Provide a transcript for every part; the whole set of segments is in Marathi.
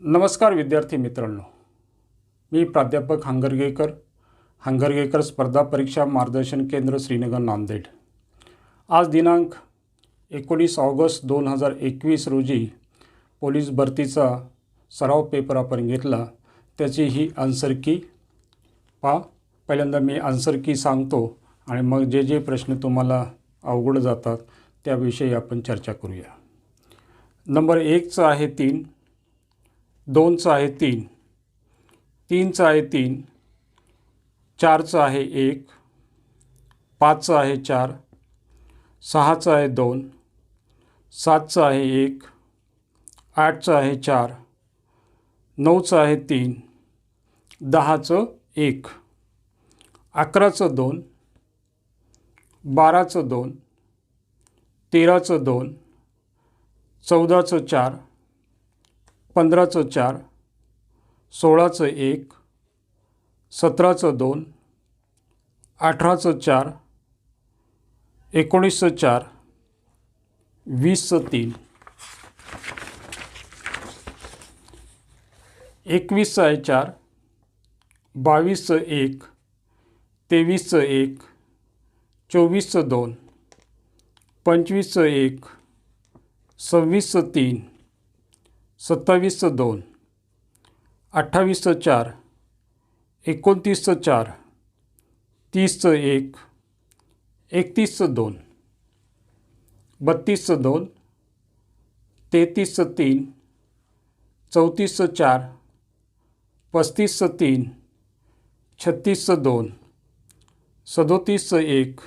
नमस्कार विद्यार्थी मित्रांनो, मी प्राध्यापक हंगरगेकर स्पर्धा परीक्षा मार्गदर्शन केंद्र श्रीनगर नांदेड। आज दिनांक 19 ऑगस्ट 2021 रोजी पोलीस भरतीचा सराव पेपर आपण घेतला। त्याची ही आन्सर की पहिल्यांदा मी आन्सर की सांगतो आणि मग जे प्रश्न तुम्हाला अवघड जातात त्याविषयी आपण चर्चा करूया। नंबर 1चा आहे 3, 2चा आहे 3, 3चा आहे 3, 4चा आहे 1, 5चा आहे 4, 6चा आहे 2, 7चा आहे 1, 8चा आहे 4, 9चा आहे 3, 10चं 1, 11चं 2, 12चं 2, 13चं 2, 14चं 4, 15चं 4, 16चं 1, 17चं 2, 18चं 4, 19चं 4, 20चं 3, 21चं आहे 4, 22चं 1, 23चं 1, 24चं 2, 25चं 1, 26चं 3, 27चं 2, 28चं 4, 29चं 4, 30चं 1, 31चं 2, 32चं 2, 33चं 3, 34चं 4, 35चं 3, 36चं 2, 37चं 1,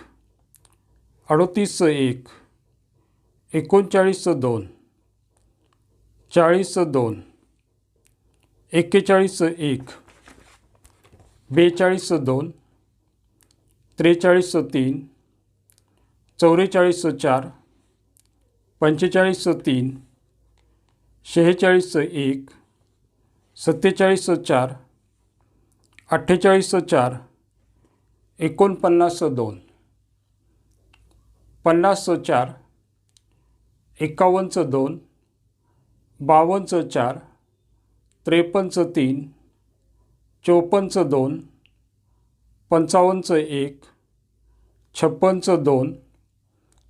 38चं 1, 39चं 2, 40चं 2, 41चं 1, 42चं 2, 43चं 3, 44चं 4, 45चं 3, 46चं 1, 47चं 4, 48चं 4, 49चं 2, 50चं 4, 51चं 2, 52चं 4, 53चं 3, 54चं 2, 55चं 1, 56चं 2,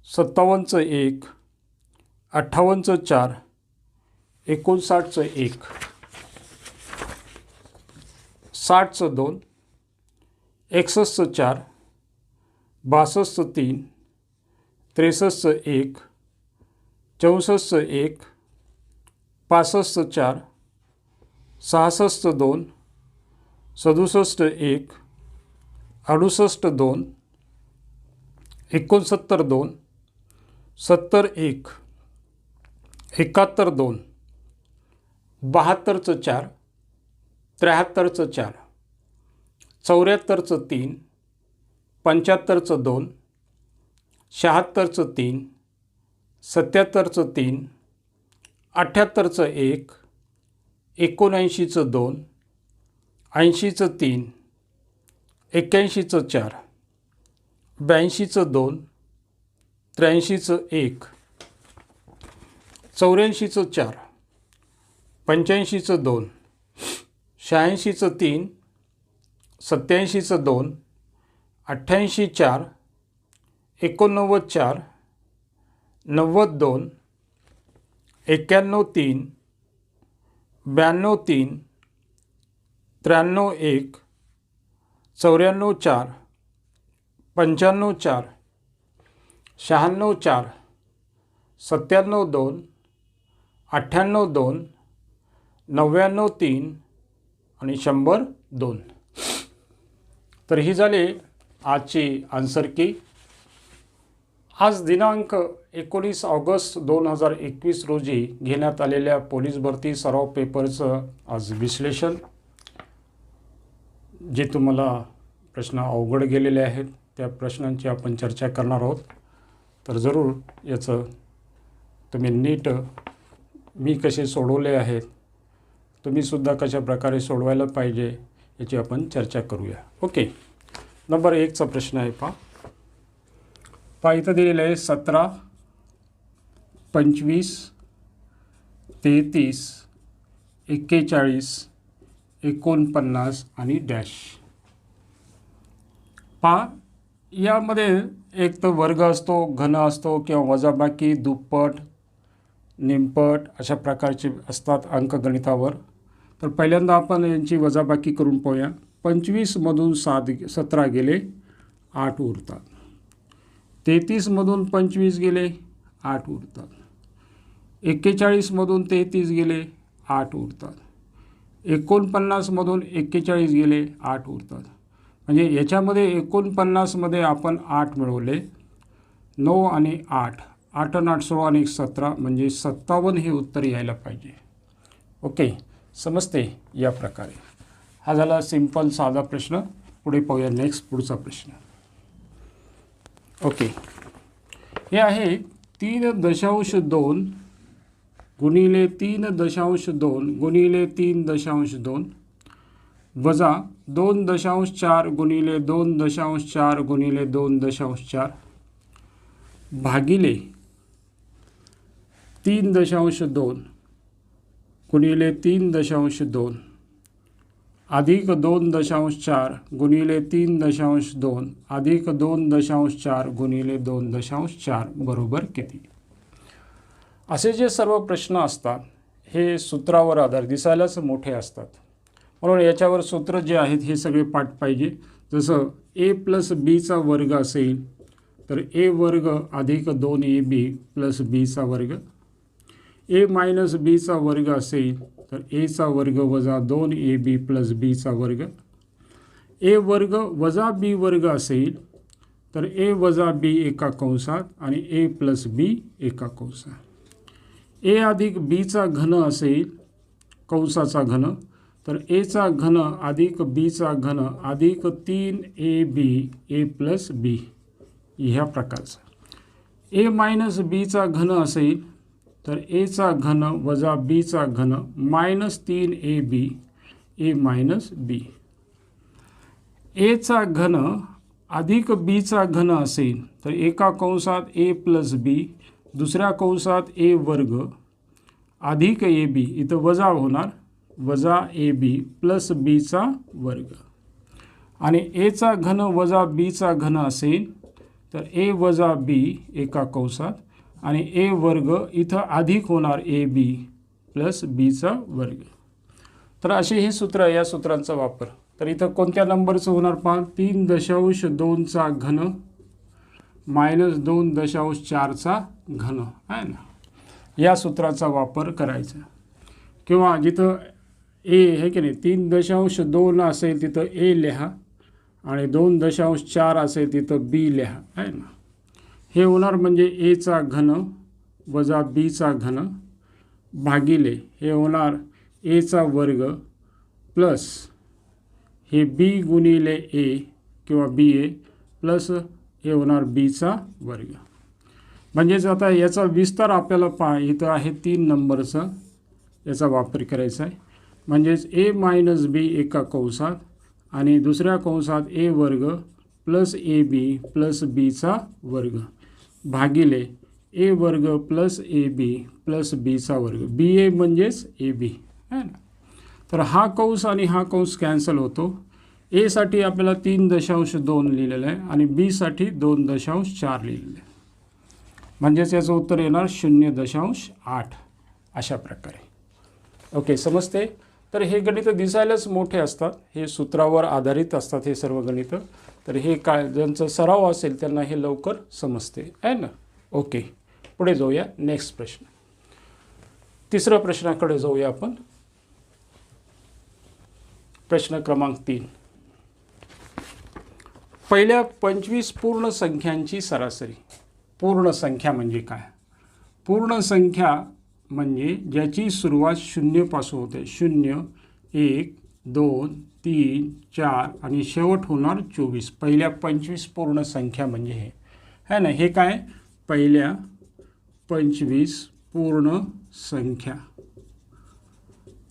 57चं 1, 58चं 4, 59चं 1, 60चं 2, 61चं 4, 62चं 3, 63चं 1, 64चं 1, 65चं 4, 66चं 2, 67चं 1, 68 2, 69 2, 70 1, 71 2, 72चं 4, 73चं 4, 74चं 3, 75चं 2, 76चं 3, 77चं 3, 78चं 1, 79चं 2, 80चं 3, 81चं 4, 82चं 2, 83चं 1, 84चं 4, 85चं 2, 86चं 3, 87चं 2, 88 4, 89 4, 90 2, 91 3, 92 3, 93 1, 94 4, 95 4, 96 4, 97 2, 98 2, 99 3 आणि 100 2। तर ही झाली आजची आन्सर की। आज दिनांक 19 ऑगस्ट 2021 रोजी घेण्यात आलेल्या पोलीस भरती सराव पेपरचं आज विश्लेषण, जे तुम्हाला प्रश्न अवघड गेलेले आहेत त्या प्रश्नांची आपण चर्चा करणार आहोत। तर जरूर याचं तुम्ही नीट मी कसे सोडवले आहेत, तुम्हीसुद्धा कशा प्रकारे सोडवायला पाहिजे याची आपण चर्चा करूया। ओके, नंबर 1चा प्रश्न आहे इथं दिलेलं आहे 17, 25, 33, 41, 49 आणि डॅश. पहा, यामध्ये एक तर वर्ग असतो, घन असतो किंवा वजाबाकी, दुप्पट, निमपट अशा प्रकारचे असतात अंकगणितावर. तर पहिल्यांदा आपण यांची वजाबाकी करून पाहूया. 25मधून 17 गेले, 8 उरतात. 33मधून 25 गेले, 8 उरतात. 41मधून 33 गेले, 8 उरतात. 49मधून 41 गेले, 8 उरतात. म्हणजे याच्यामध्ये 49मध्ये आपण 8 मिळवले. 9 आणि 8, 8 आणि 8 16 आणि 17 म्हणजे 57 हे उत्तर यायला पाहिजे. ओके, समजते. या प्रकारे हा झाला सिंपल साधा प्रश्न. पुढे पाहूया नेक्स्ट पुढचा प्रश्न. ओके, हे आहे 3.2 गुणिले 3.2 गुणिले 3.2 वजा 2.4 गुणिले 2.4 गुणिले 2.4 भागिले 3.2 गुणिले 3.2 अधिक 2.4 गुणिले 3.2 अधिक 2.4 गुणिले 2.4 बरोबर किती. असे जे सर्व प्रश्न असतात हे सूत्रावर आधार दिसायलाच मोठे असतात, म्हणून याच्यावर सूत्र जे आहेत हे सगळे पाठ पाहिजे. जसं a + bचा वर्ग असेल तर a वर्ग अधिक 2ab + bचा वर्ग. a - bचा वर्ग असेल तर aचा वर्ग वजा 2ab + bचा वर्ग. a वर्ग वजा b वर्ग असेल तर a वजा b एका कंसात आणि a + b एका कंसात. a अधिक bचा घन असेल कंसाचा घन तर aचा घन अधिक bचा घन अधिक 3ab a + b ह्या प्रकारचा. a - bचा घन असेल तर aचा घन वजा bचा घन -3ab a - b. aचा घन अधिक bचा घन असेल तर एका कंसात a + b दुसऱ्या कंसात a वर्ग अधिक ab इथं वजा होणार वजा ab + bचा वर्ग. आणि aचा घन वजा bचा घन असेल तर a वजा b एका कंसात आणि a वर्ग इथं अधिक होणार ab + bचा वर्ग. तर असे हे सूत्र, या सूत्रांचा वापर. तर इथं कोणत्या नंबरचं होणार पहा, 3.2चा घन -2.4चा घन आहे ना, या सूत्राचा वापर करायचा. किंवा जिथं a आहे की नाही 3.2 असेल तिथं a लिहा आणि 2.4 असेल तिथं b लिहा आहे ना. हे होणार म्हणजे aचा घन वजा bचा घन भागिले हे होणार aचा वर्ग प्लस हे b गुणिले a किंवा ba प्लस हे होणार bचा वर्ग. म्हणजेच आता याचा विस्तार आपल्याला पहा, इथं आहे 3 नंबरचा याचा वापर करायचा आहे. म्हणजेच a - b एका कंसात आणि दुसऱ्या कंसात a वर्ग प्लस ab प्लस bचा वर्ग भागिले a वर्ग प्लस ab प्लस bचा वर्ग. ba म्हणजेच ab आहे ना. तर हा कंस आणि हा कंस कॅन्सल होतो. a साठी आपल्याला 3.2 लिहिलेलं आहे आणि b साठी 2.4 लिहिलेलं आहे. म्हणजेच याचं उत्तर येणार 0.8 अशा प्रकारे. ओके, समजते. तर हे गणित दिसायलाच मोठे असतात, हे सूत्रावर आधारित असतात हे सर्व गणितं. तर हे काय ज्यांचा सराव असेल त्यांना हे लवकर समजते आहे ना. ओके, पुढे जाऊया नेक्स्ट प्रश्न. तिसऱ्या प्रश्नाकडे जाऊया आपण. प्रश्न क्रमांक 3. पहिल्या 25 पूर्ण संख्यांची सरासरी. पूर्ण संख्या म्हणजे काय? पूर्ण संख्या म्हणजे ज्याची सुरुवात 0 पासून होते. 0, 1, 2, 3, 4 आणि शेवट होणार 24. पहिल्या 25 पूर्ण संख्या म्हणजे हे आहे ना. हे काय? पहिल्या 25 पूर्ण संख्या.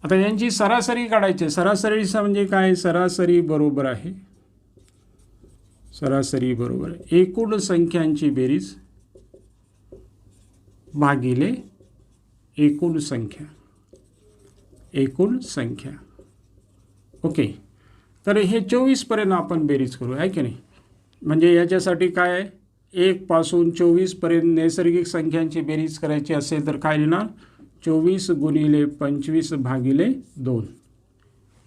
आता यांची सरासरी काढायची. सरासरीचा म्हणजे काय? सरासरी बरोबर आहे, सरासरी बरोबर आहे एकूण संख्यांची बेरीज भागिले एकूण संख्या. एकूण संख्या. ओके, तर हे 24पर्यंत आपण बेरीज करू, आहे की नाही. म्हणजे याच्यासाठी काय आहे, 1 पासून 24पर्यंत नैसर्गिक संख्यांची बेरीज करायची असेल तर काय लिहिणार, 24 गुणिले 25 भागिले 2.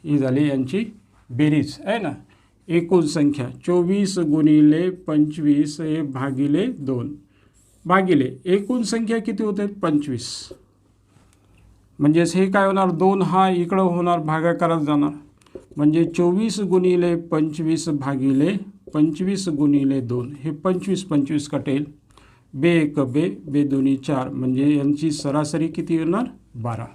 ही झाली यांची बेरीज, आहे ना. एकूण संख्या 24 गुणिले 25 हे भागिले 2 भागिले एकूण संख्या किती होते 25. म्हणजेच हे काय होणार, 2 हा इकडं होणार, भागाकारात जाणार. म्हणजे 24 गुणिले 25 भागिले 25 गुणिले 2 हे 25 25 कटेल. बे एक बे, बे दोन्ही 4, म्हणजे यांची सरासरी किती होणार 12.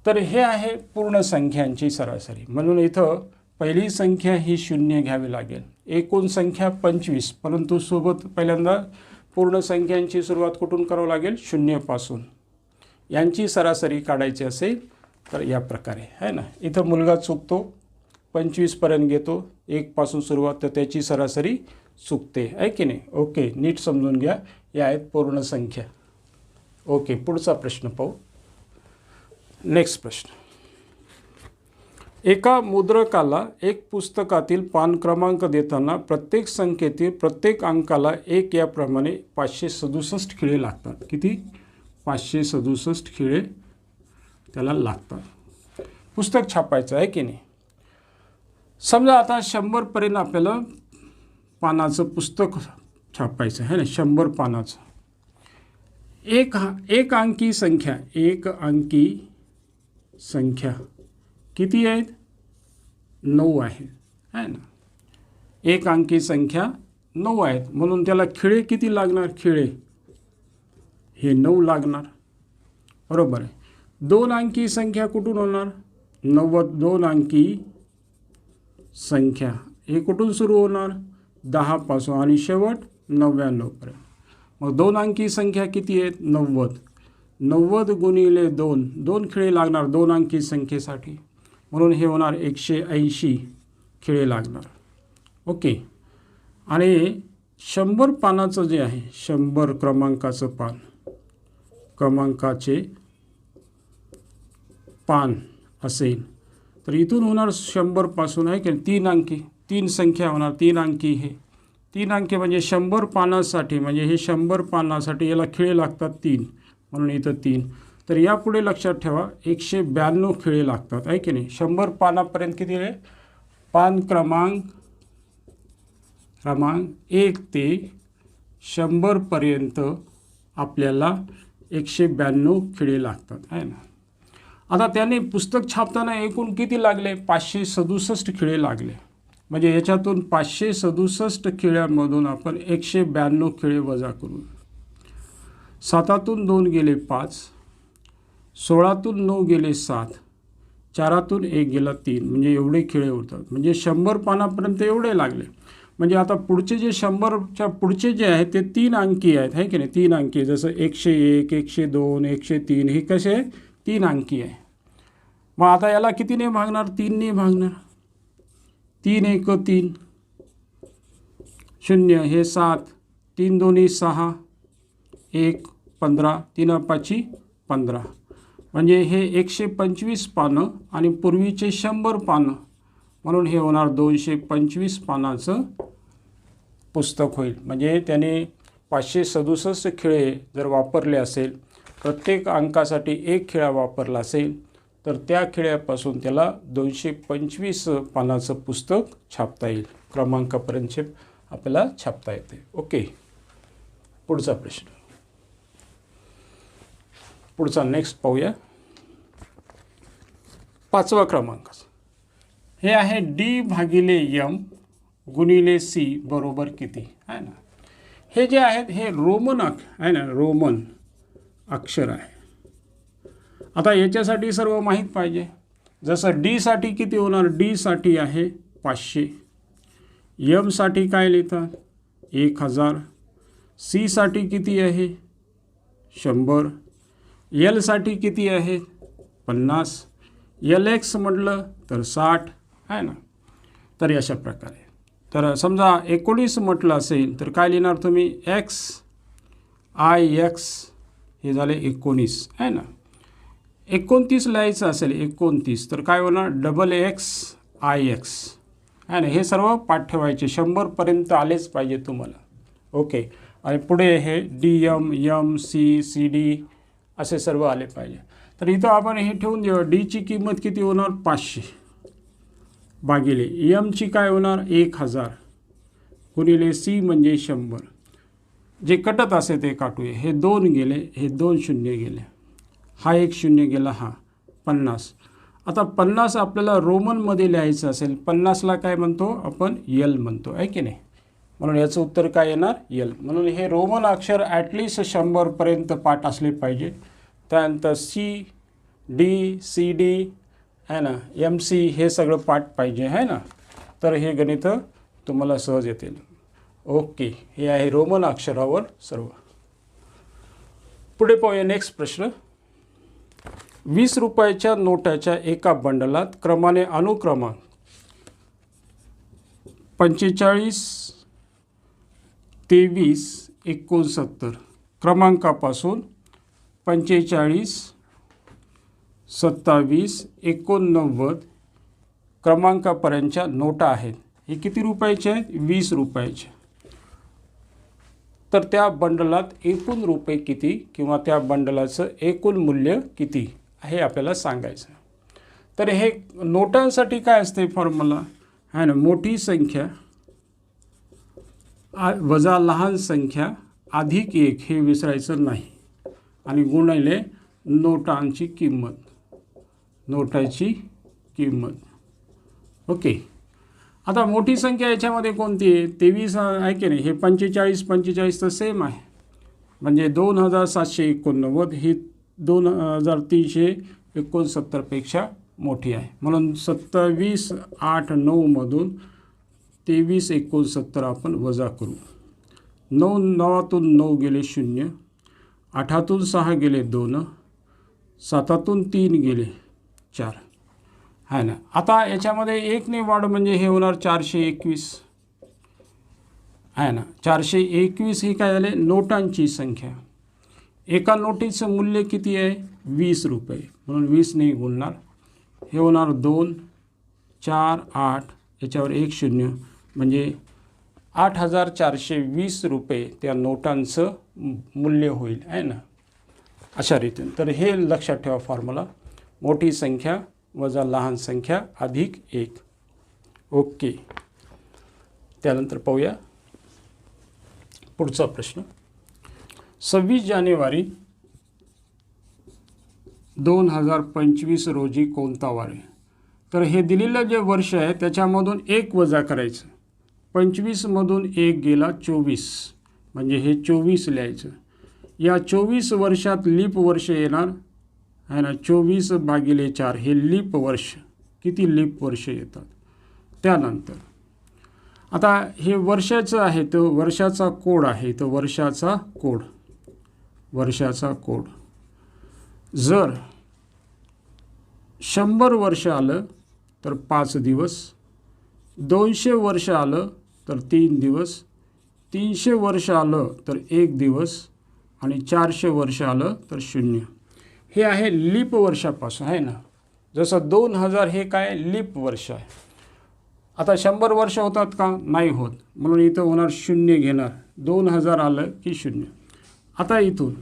तर हे आहे पूर्ण संख्यांची सरासरी. म्हणून इथं पहिली संख्या ही 0 घ्यावी लागेल. एकूण संख्या 25, परंतु सोबत पहिल्यांदा पूर्ण संख्यांची सुरुवात कुठून करावं लागेल, 0 पासून. यांची सरासरी काढायची असेल तर या प्रकारे, आहे ना. इथं मुलगा चुकतो, 25पर्यंत घेतो, 1 पासून सुरुवात, तर त्याची सरासरी चुकते, आहे की नाही. ओके, नीट समजून घ्या. या आहेत पूर्ण संख्या. ओके, पुढचा प्रश्न पाहू. नेक्स्ट प्रश्न. एका मुद्रकाला एक पुस्तकातील पान क्रमांक देताना प्रत्येक संख्येतील प्रत्येक अंकाला 1 याप्रमाणे 567 खिळे लागतात. किती, 567 खिळे त्याला लागतात. पुस्तक छापायचं, आहे की नाही. समजा आता 100पर्यंत आपल्याला पानाचं पुस्तक छापायचं आहे ना, 100 पानाचं. एक अंकी संख्या किती आहेत, 9 आहे, है ना. एक अंकी संख्या 9 आहेत, म्हणून त्याला खिळे किती लागणार, खिळे हे 9 लागणार, बरोबर आहे. 2 अंकी संख्या कुठून होणार, 90. 2 अंकी संख्या हे कुठून सुरू होणार, 10 पासून आणि शेवट 99पर्यंत. मग 2 अंकी संख्या किती आहेत, 90. 90 गुणिले 2 खिळे लागणार 2 अंकी संख्येसाठी, म्हणून हे होणार 180 खिळे लागणार. ओके, आणि 100 पानाचं जे आहे, 100 क्रमांकाचं क्रमांकाचे पान असेल तर इथून होणार 100 पासून, आहे की 3 अंकी, 3 संख्या होणार, 3 अंकी. हे 3 अंकी म्हणजे 100 पानासाठी, म्हणजे हे 100 पानासाठी याला खिळे लागतात 3, म्हणून इथं 3. तर यापुढे लक्षात ठेवा 192 खिळे लागतात, आहे की नाही. 100 पानापर्यंत किती आहे, पान क्रमांक 1 ते 100पर्यंत आपल्याला 192 खिळे लागतात, आहे ना. आता त्याने पुस्तक छापताना एकूण किती लागले, 567 खिळे लागले. म्हणजे याच्यातून 567 खिळ्यांमधून आपण 192 खिळे वजा करू. 7तून 2 गेले 5, 16तून 9 गेले 7, 4तून 1 गेला 3, म्हणजे एवढे खिळे उरतात. म्हणजे 100 पानापर्यंत एवढे लागले. म्हणजे आता पुढचे जे 100च्या पुढचे जे आहेत ते 3 अंकी आहेत, आहे की नाही. 3 अंकी, जसं 101, 102, 103 हे कसे आहे, 3 अंकी आहे. मग आता याला कितीने भागणार, 3ने भागणार. 3 1 3, 0 हे 7, 3 2 6, 1 15, 3 5 15. म्हणजे हे 125 पानं आणि पूर्वीचे 100 पानं, म्हणून हे होणार 225 पानाचं पुस्तक होईल. म्हणजे त्याने 567 खिळे जर वापरले असेल, प्रत्येक अंकासाठी 1 खिळा वापरला असेल, तर त्या खिळ्यापासून त्याला 225 पानाचं पुस्तक छापता येईल. क्रमांकापर्यंत आपल्याला छापता येते. ओके, पुढचा प्रश्न. पुढचा नेक्स्ट पाहूया. 5वा क्रमांक हे आहे डी भागिले एम गुणिले सी बरोबर किती, आहे ना. हे जे आहेत हे रोमन आहे ना, रोमन अक्षर आहे. आता याच्यासाठी सर्व माहीत पाहिजे. जसं डी साठी किती होणार, डी साठी आहे 500, एम साठी काय लिहितात 1000, सी साठी किती आहे 100, एल साठी किती आहे 50, एल एक्स म्हटलं तर 60, आहे ना. तर अशा प्रकारे. तर समजा 19 म्हटलं असेल तर काय लिहिणार तुम्ही, एक्स आय एक्स हे झाले 19, आहे ना. 29 लिहायचं असेल 29 तर काय होणार XX आहे ना. हे सर्व पाठ ठेवायचे 100पर्यंत आलेच पाहिजे तुम्हाला. ओके. आणि पुढे हे DM MC CD असे सर्व आले पाहिजे. तर इथं आपण हे ठेवून देऊ. डीची किंमत किती होणार 500 भागिले एमची काय होणार 1000 गुणिले C म्हणजे 100. जे कटत असे ते काटूया. हे 2 गेले, हे 2 शून्य गेले, हा 1 शून्य गेला, हा 50. आता 50 आपल्याला रोमनमध्ये लिहायचं असेल 50ला काय म्हणतो आपण L म्हणतो आहे की नाही. म्हणून याचं उत्तर काय येणार L. म्हणून हे रोमन अक्षर ॲटलिस्ट 100पर्यंत पाठ असले पाहिजे. त्यानंतर CD CD आहे ना MC हे सगळं पाठ पाहिजे आहे ना. तर हे गणित तुम्हाला सहज येतील. ओके. हे आहे रोमन अक्षरावर सर्व. पुढे पाहूया नेक्स्ट प्रश्न. 20 रुपयाच्या नोटाच्या एका बंडलात क्रमाने अनुक्रमांक 45 23 69 क्रमांकापासून 45 27 89 क्रमांकापर्यंतच्या नोटा आहेत. हे किती रुपयाचे आहेत 20 रुपयाचे. तर त्या बंडलात एकूण रुपये किती किंवा त्या बंडलाचं एकूण मूल्य किती हे आपल्याला सांगायचं. तर हे नोटांसाठी काय असते फॉर्म्युला आहे ना. मोठी संख्या वजा लहान संख्या अधिक 1 हे विसरायचं नाही आणि गुणिले नोटांची किंमत, नोटाची किंमत. ओके. आता मोठी संख्या याच्यामध्ये कोणती आहे 23 आहे की नाही. हे 45 तर सेम आहे म्हणजे 2789 ही 2369 पेक्षा मोठी आहे. म्हणून 27 8 9 मधून 23 69 आपण वजा करू. 9 9तून 9 गेले 0, 8तून 6 गेले 2, 7तून 3 गेले 4 आहे ना. आता याच्यामध्ये 1 ने वाढ म्हणजे हे होणार 421 आहे ना. 421 ही काय झाले नोटांची संख्या. एका नोटीचं मूल्य किती आहे 20 रुपये म्हणून 20 ने गुणणार. हे होणार 2 4 8 याच्यावर 1 शून्य म्हणजे 8420 रुपये त्या नोटांचं मूल्य होईल आहे ना. अशा रीतीने. तर हे लक्षात ठेवा फॉर्म्युला. मोठी संख्या वजा लहान संख्या अधिक 1. ओके. त्यानंतर पाहूया पुढचा प्रश्न. 26 जानेवारी 2025 रोजी कोणता वार आहे. तर हे दिलेलं जे वर्ष आहे त्याच्यामधून 1 वजा करायचं. 25 मधून 1 गेला 24 म्हणजे हे 24 लिहायचं. या 24 वर्षात लीप वर्ष येणार आहे ना. 24 भागिले 4 हे लीप वर्ष. किती लीप वर्ष येतात. त्यानंतर आता हे वर्षाचं आहे तर वर्षाचा कोड आहे. तर वर्षाचा कोड जर 100 वर्ष आलं तर 5 दिवस, 200 वर्ष आलं तर 3 दिवस, 300 वर्ष आलं तर 1 दिवस आणि 400 वर्ष आलं तर 0. हे आहे लीप वर्षापासून आहे ना. जसं 2000 हे काय लीप वर्ष आहे. आता 100 वर्ष होतात का नाही होत म्हणून इथं होणार 0 घेणार. 2000 आलं की 0. आता इथून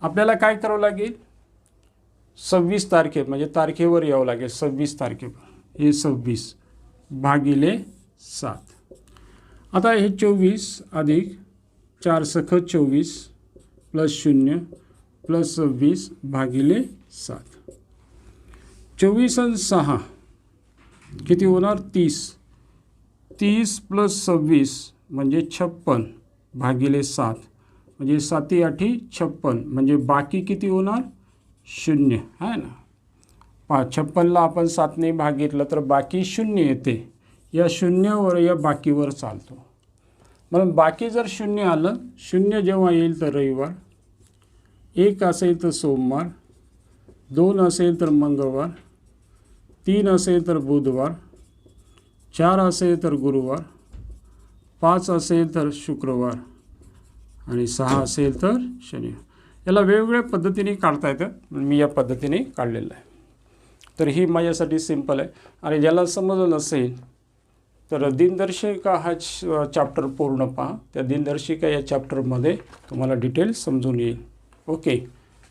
आपल्याला काय करावं लागेल 26 तारखे म्हणजे तारखेवर यावं लागेल. 26 तारखेवर हे 26 भागिले 7. आता हे 24 अधिक 4 सख 24 प्लस 0 प्लस 26 भागिले 7. 24 आणि 6 किती होणार 30. 30 प्लस 26 म्हणजे 56 भागिले 7 म्हणजे 7 8 56 म्हणजे बाकी किती होणार 0 आहे ना. 56ला आपण 7 ने भागितलं तर बाकी 0 येते. या 0वर या बाकीवर चालतो म्हणून बाकी जर 0 आलं 0 जेव्हा येईल तर रविवार, 1 असेल तर सोमवार, 2 असेल तर मंगळवार, 3 असेल तर बुधवार, 4 असेल तर गुरुवार, 5 असेल तर शुक्रवार आणि 6 असेल तर शनिवार. याला वेगवेगळ्या पद्धतीने काढता येतं, मी या पद्धतीने काढलेलं आहे. तर ही माझ्यासाठी सिंपल आहे. आणि ज्याला समजलं नसेल तर दिनदर्शिका हा चॅप्टर पूर्ण पहा. त्या दिनदर्शिका या चॅप्टरमध्ये तुम्हाला डिटेल समजून येईल. ओके,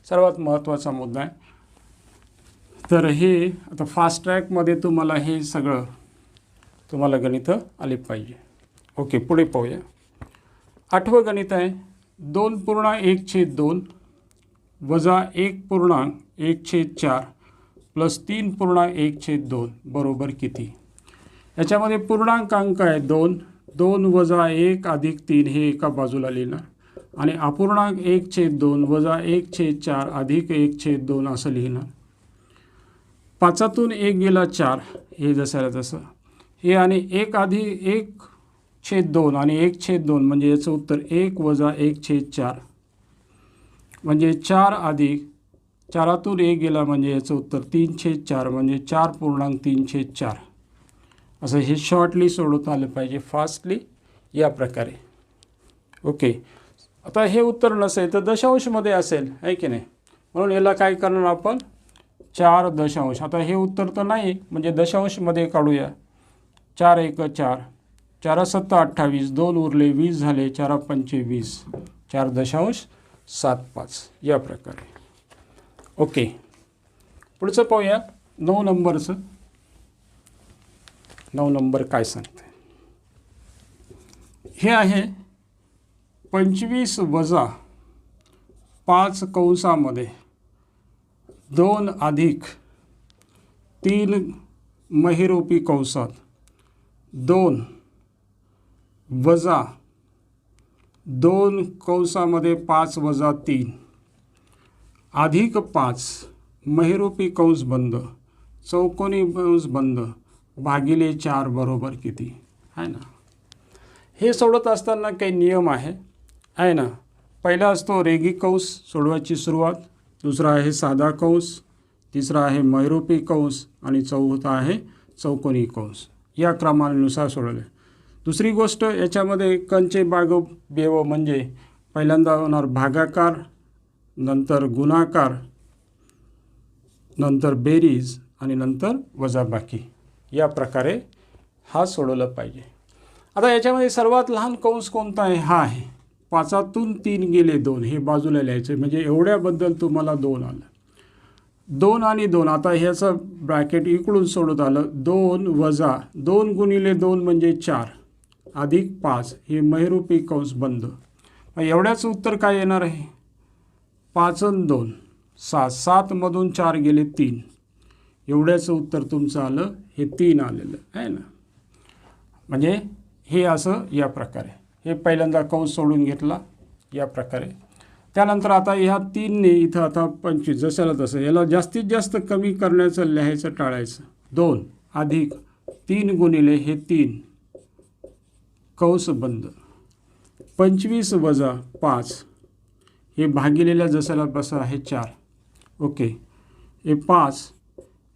सर्वात महत्त्वाचा मुद्दा आहे. तर हे आता फास्ट ट्रॅकमध्ये तुम्हाला हे सगळं तुम्हाला गणितं आली पाहिजे. ओके, पुढे पाहूया. 8वं गणित आहे 2.1/2 वजा 1.1/4 प्लस 3.1/2 बरोबर किती. याच्यामध्ये पूर्णांक अंक आहे 2. 2 वजा 1 अधिक 3 हे एका बाजूला लिहिणार आणि अपूर्णांक 1/2 वजा 1/4 अधिक 1/2 असं लिहिणार. 5तून 1 गेला 4 हे जसं तसं हे आणि 1 अधिक 1/2 आणि 1/2 म्हणजे याचं उत्तर 1 वजा 1/4 म्हणजे 4 अधिक 4तून 1 गेला म्हणजे याचं उत्तर 3/4 म्हणजे 4.3/4 असं हे शॉर्टली सोडवता आलं पाहिजे, फास्टली या प्रकारे. ओके, आता हे उत्तर नसेल तर दशांशमध्ये असेल आहे की नाही, म्हणून याला काय करणार आपण 4 दशांश. आता हे उत्तर तर नाही म्हणजे दशांशमध्ये काढूया. 4 1 4 4 7 28 2 उरले 20 झाले 4 5 20 4.75 या प्रकारे. ओके, पुढचं पाहूया 9 नंबरचं. 9 नंबर काय सांगते. हे आहे 25 वजा 5 कंसामध्ये 2 अधिक 3 महिरूपी कंसात 2 वजा 2 कंसामध्ये 5 वजा 3 अधिक 5 महिरूपी कंस बंद चौकोनी कंस बंद भागिले 4 बरोबर किती आहे ना. हे सोडत असताना काही नियम आहे ना. पहिला असतो रेखीय कंस सोडवायची सुरुवात, दुसरा आहे साधा कंस, तिसरा आहे महिरूपी कंस आणि चौथा आहे चौकोनी कंस. या क्रमानुसार सोडवले. दुसरी गोष्ट याच्यामध्ये कंचे बाग बेव म्हणजे पहिल्यांदा होणार भागाकार, नंतर गुणाकार, नंतर बेरीज आणि नंतर वजाबाकी. या प्रकारे हा सोडवला पाहिजे. आता याच्यामध्ये सर्वात लहान कंस कोणता आहे, हा आहे. 5तून 3 गेले 2 हे बाजूला लिहायचं म्हणजे एवढ्याबद्दल तुम्हाला 2 आलं. 2 आणि 2 आता ह्याचं ब्रॅकेट इकडून सोडत आलं. 2 वजा 2 गुणिले 2 म्हणजे 4 अधिक 5 हे महिरूपी कंस बंद. एवढ्याचं उत्तर काय येणार आहे 5 आणि 2 7 7मधून 4 गेले 3 एवढ्याचं उत्तर तुमचं आलं हे 3 आलेलं आहे ना. म्हणजे हे असं या प्रकारे हे पहिल्यांदा कंस सोडून घेतला या प्रकारे. त्यानंतर आता ह्या 3ने इथं आता 25 जशाला तसं याला जास्तीत जास्त कमी करण्याचं लिहायचं टाळायचं. 2 अधिक 3 गुणिले हे 3 कंस बंद 25 वजा 5 हे भागिलेल्या जशाला बसा आहे 4. ओके, हे 5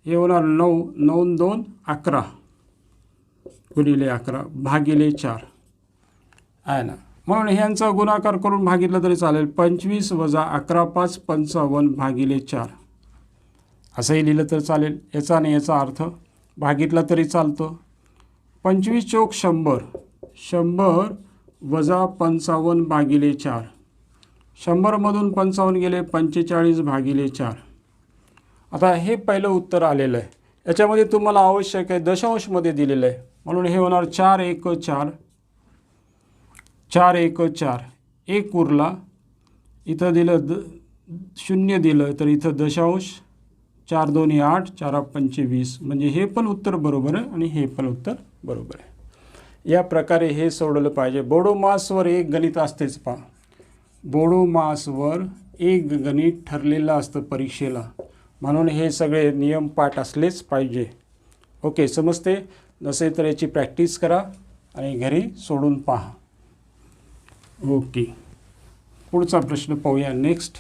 हे होणार 9 9 2 11 गुणिले 11 भागिले 4 आहे ना. म्हणून ह्यांचा गुणाकार करून भागितलं तरी चालेल. 25 वजा 11 5 55 भागिले 4 असंही लिहिलं तर चालेल. याचा आणि याचा अर्थ भागितला तरी चालतो. 25 चौक 100 100 वजा 55 भागिले 4 100मधून 55 गेले 45 भागिले 4. आता हे पहिलं उत्तर आलेलं आहे. याच्यामध्ये तुम्हाला आवश्यक आहे दशांशमध्ये दिलेलं आहे म्हणून हे होणार 4 1 4 4 1 4 1 उरला. इथं दिलं 0 दिलं तर इथं दशांश 4 2 8 4 5 20 म्हणजे हे पण उत्तर बरोबर आहे आणि हे पण उत्तर बरोबर आहे. या प्रकारे हे सोडवलं पाहिजे. बोडो मासवर एक गणित असतेच पहा. बोडो मासवर एक गणित ठरलेलं असतं परीक्षेला म्हणून हे सगळे नियम पाठ असलेच पाहिजे. ओके, समजते. नसेल तर याची प्रॅक्टिस करा आणि घरी सोडून पहा. ओके, पुढचा प्रश्न पाहूया. नेक्स्ट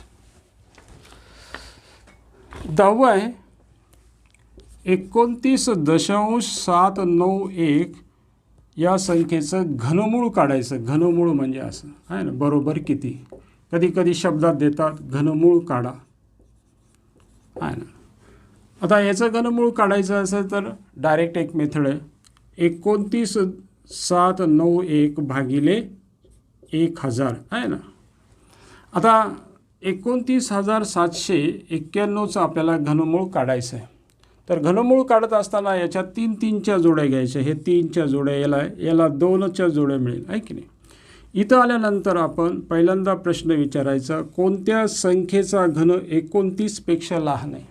10वा आहे 29.791 या संख्येचं घनमूळ काढायचं. घनमूळ म्हणजे असं आहे ना, बरोबर किती. कधी कधी शब्दात देतात घनमूळ काढा, आहे ना. आता याचं घनमूळ काढायचं असेल तर डायरेक्ट एक मेथड आहे, 29,791 भागिले 1000 आहे ना. आता 29,791चं आपल्याला घनमूळ काढायचं आहे. तर घनमूळ काढत असताना याच्या 3च्या जोड्या घ्यायच्या, हे 3च्या जोड्या याला 2च्या जोड्या मिळेल, आहे की नाही. इथं आल्यानंतर आपण पहिल्यांदा प्रश्न विचारायचा, कोणत्या संख्येचा घन 29पेक्षा लहान आहे.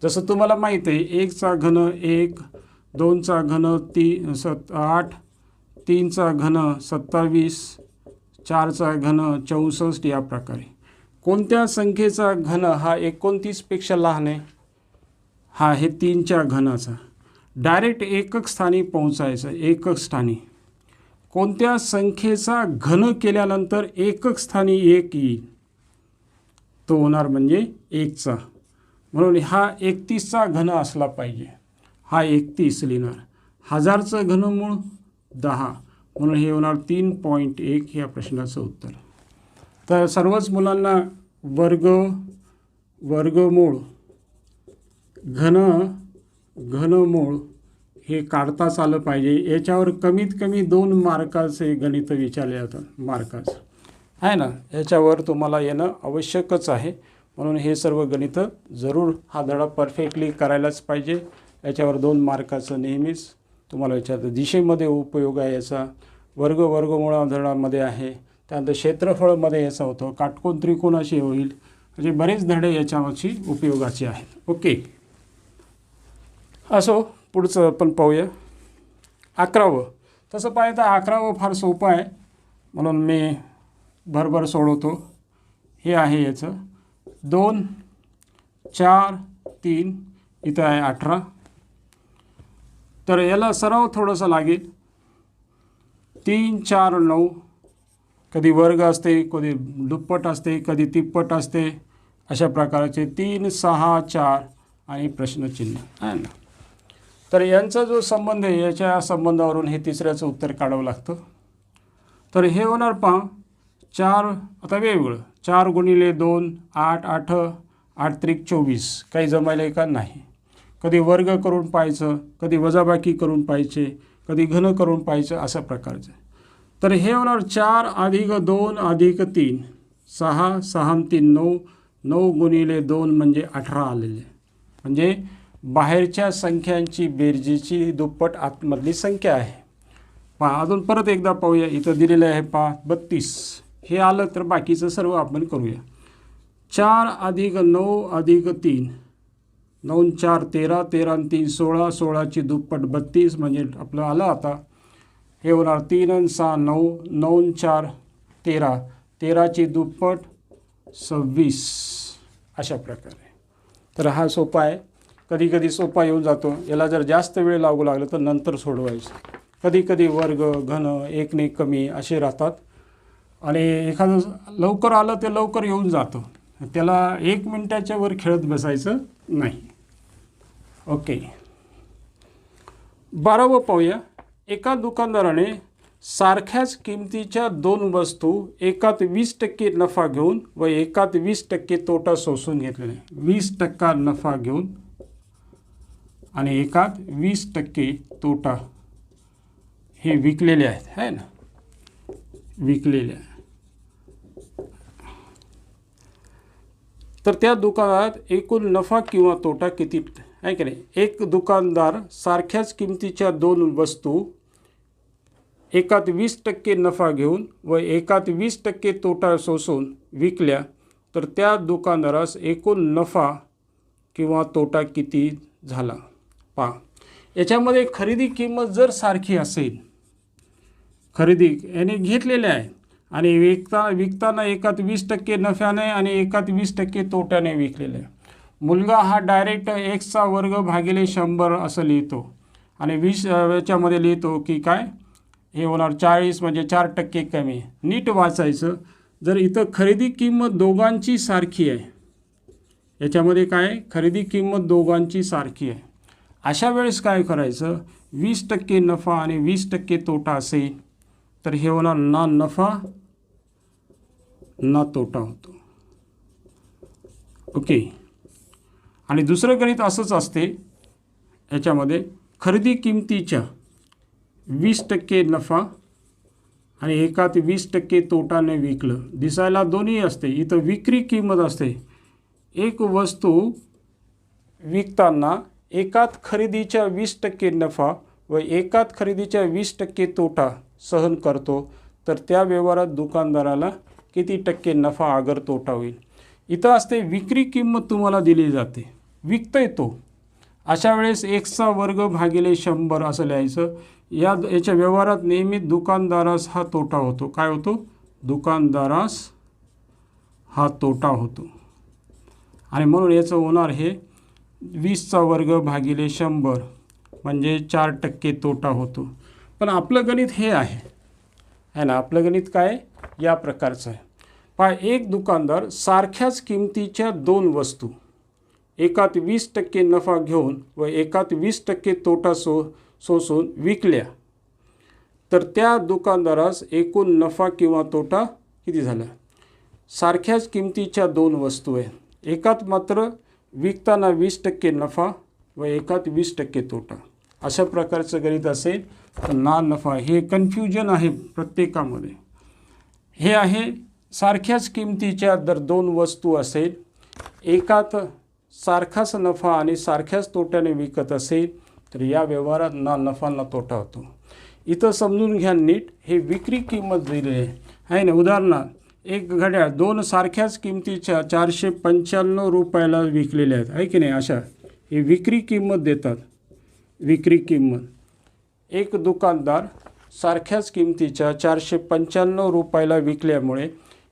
जसं तुम्हाला माहीत आहे 1चा घन 1, 2चा घन 8, 3चा घन 27, 4चा घन 64 या प्रकारे. कोणत्या संख्येचा घन हा 29पेक्षा लहान आहे? हा हे 3च्या घनाचा. डायरेक्ट एकक स्थानी पोहोचायचं, एकक स्थानी. कोणत्या संख्येचा घन केल्यानंतर एकक स्थानी 1 येईल, तो होणार म्हणजे 1चा. म्हणून हा 31चा घन असला पाहिजे, हा 31 लिहिणार. 1000चं घनमूळ 10, म्हणून हे होणार 3.1 या प्रश्नाचं उत्तर. तर सर्वच मुलांना वर्गमूळ घनमूळ हे काढताच आलं पाहिजे. याच्यावर कमीत कमी 2 मार्काचे गणित विचारले जातात, मार्काचं आहे ना. याच्यावर तुम्हाला येणं आवश्यकच आहे. म्हणून हे सर्व गणितं जरूर हा धडा परफेक्टली करायलाच पाहिजे. याच्यावर 2 मार्काचं नेहमीच तुम्हाला विचारतं. दिशेमध्ये उपयोग आहे याचा, वर्गमुळाधडामध्ये आहे, त्यानंतर क्षेत्रफळमध्ये याचा होतो, काटकोन त्रिकोणाशी होईल. म्हणजे बरेच धडे याच्यावरची उपयोगाचे आहेत. ओके, असो पुढचं आपण पाहूया. 11वं. तसं पाहिलं तर 11वं फार सोपं आहे, म्हणून मी भरभर सोडवतो. हे आहे याचं 2, 4, 3, इथं आहे 18. तर याला सराव थोडंसं लागेल. 3, 4, 9. कधी वर्ग असते, कधी दुप्पट असते, कधी तिप्पट असते, अशा प्रकारचे 3, 6, 4 आणि प्रश्नचिन्ह आहे ना. तर यांचा जो संबंध आहे, याच्या संबंधावरून हे तिसऱ्याचं उत्तर काढावं लागतं. तर हे होणार पहा 4, आता वेगवेगळं 4 गुणिले 2, 8, 8, 8 त्रिक 24. काही जमायला का नाही. कधी वर्ग करून पाहायचं, कधी वजाबाकी करून पाहायचे, कधी घन करून पाहायचं, अशा प्रकारचं. तर हे होणार 4 अधिक 2 अधिक 3, 6, 6 आणि 3 9, 9 गुणिले 2 म्हणजे 18 आलेले. म्हणजे बाहेरच्या संख्यांची बेरजेची दुप्पट आतमधली संख्या आहे. पहा अजून परत एकदा पाहूया. इथं दिलेलं आहे पहा 32. हे आलं तर बाकीचं सर्व आपण करूया. 4 अधिक 9 अधिक 3, 9 4 13, 13 आणि 3 16, 16ची दुप्पट 32 म्हणजे आपलं आलं. आता हे होणार 3 आणि 6 9, 9 4 13, 13ची दुप्पट 26, अशा प्रकारे. तर हा सोपा आहे. कधी कधी सोपा येऊन जातो. याला जर जास्त वेळ लागू लागला तर नंतर सोडवायचं. कधी कधी वर्ग घन 1 ने कमी असे राहतात, आणि एखादं लवकर आलं ते लवकर येऊन जातं. त्याला 1 मिनिटाच्या वर खेळत बसायचं नाही. ओके, 12वं पाहूया. एका दुकानदाराने सारख्याच किमतीच्या 2 वस्तू एकात 20% नफा घेऊन व एकात 20% तोटा सोसून घेतलेले. 20% नफा घेऊन आणि एकात 20% तोटा हे विकलेले आहेत, है ना, विकलेले आहे. तर त्या दुकानात एकूण नफा किंवा तोटा किती आहे की नाही. एक दुकानदार सारख्याच किमतीच्या 2 वस्तू एकात 20% नफा घेऊन व एकात 20% तोटा सोसून विकल्या, तर त्या दुकानदारास एकूण नफा किंवा तोटा किती झाला. पहा, याच्यामध्ये खरेदी किंमत जर सारखी असेल, खरेदी याने घेतलेले आहे आणि विकताना एकात 20% नफ्याने आणि एकात 20% तोट्याने विकलेले आहे. मुलगा हा डायरेक्ट एक्सचा वर्ग भागिले 100 असं लिहितो आणि 20 याच्यामध्ये लिहितो की काय, हे होणार 40 म्हणजे 4% कमी. नीट वाचायचं. जर इथं खरेदी किंमत दोघांची सारखी आहे, याच्यामध्ये काय खरेदी किंमत दोघांची सारखी आहे, अशा वेळेस काय करायचं, 20% नफा आणि 20% तोटा असेल तर हे होणार ना नफा ना तोटा होतो. ओके. आणि दुसरं गणित असंच असते. याच्यामध्ये खरेदी किमतीच्या 20% नफा आणि एकात 20% तोटाने विकलं. दिसायला दोन्ही असते. इथं विक्री किंमत असते. एक वस्तू विकताना एकात खरेदीच्या 20% नफा व एकात खरेदीच्या 20% तोटा सहन करतो, तर त्या व्यवहारात दुकानदाराला किती टक्के नफा अगर तोटा होईल. इथं असते विक्री किंमत तुम्हाला दिली जाते, विकतोय तो. अशा वेळेस x वर्ग भागिले 100 असं लिहायचं. याच्या व्यवहारात नेहमी दुकानदारास हा तोटा होतो. काय होतो? दुकानदारास हा तोटा होतो. आणि म्हणून याचं होणार हे 20 वर्ग भागिले 100 म्हणजे 4% तोटा होतो. पण आपलं गणित हे आहे ना. आपलं गणित काय या प्रकारचं आहे. पहा, एक दुकानदार सारख्याच किमतीच्या 2 वस्तू एकात 20% नफा घेऊन व एकात 20% तोटा सोसून विकल्या, तर त्या दुकानदारास एकूण नफा किंवा तोटा किती झाला? सारख्याच किमतीच्या 2 वस्तू आहेत, एकात मात्र विकताना 20% नफा व एकात 20% तोटा. अशा प्रकारचं गणित असेल तर ना नफा. हे कन्फ्युजन आहे प्रत्येकामध्ये. हे आहे सारख्याच किमतीच्या जर 2 वस्तू असेल, एकात सारखाच नफा आणि सारख्याच तोट्याने विकत असेल, तर या व्यवहारात ना नफा ना तोटा होतो. इथं समजून घ्या नीट. हे विक्री किंमत दिली आहे ना. उदाहरणार्थ, एक घड्याळ 2 सारख्याच किमतीच्या 495 रुपयाला विकलेले आहेत, आहे की नाही. अशा हे विक्री किंमत देतात. विक्री किंमत. एक दुकानदार सारख्याच किमतीच्या 495 रुपयाला विकल्यामुळे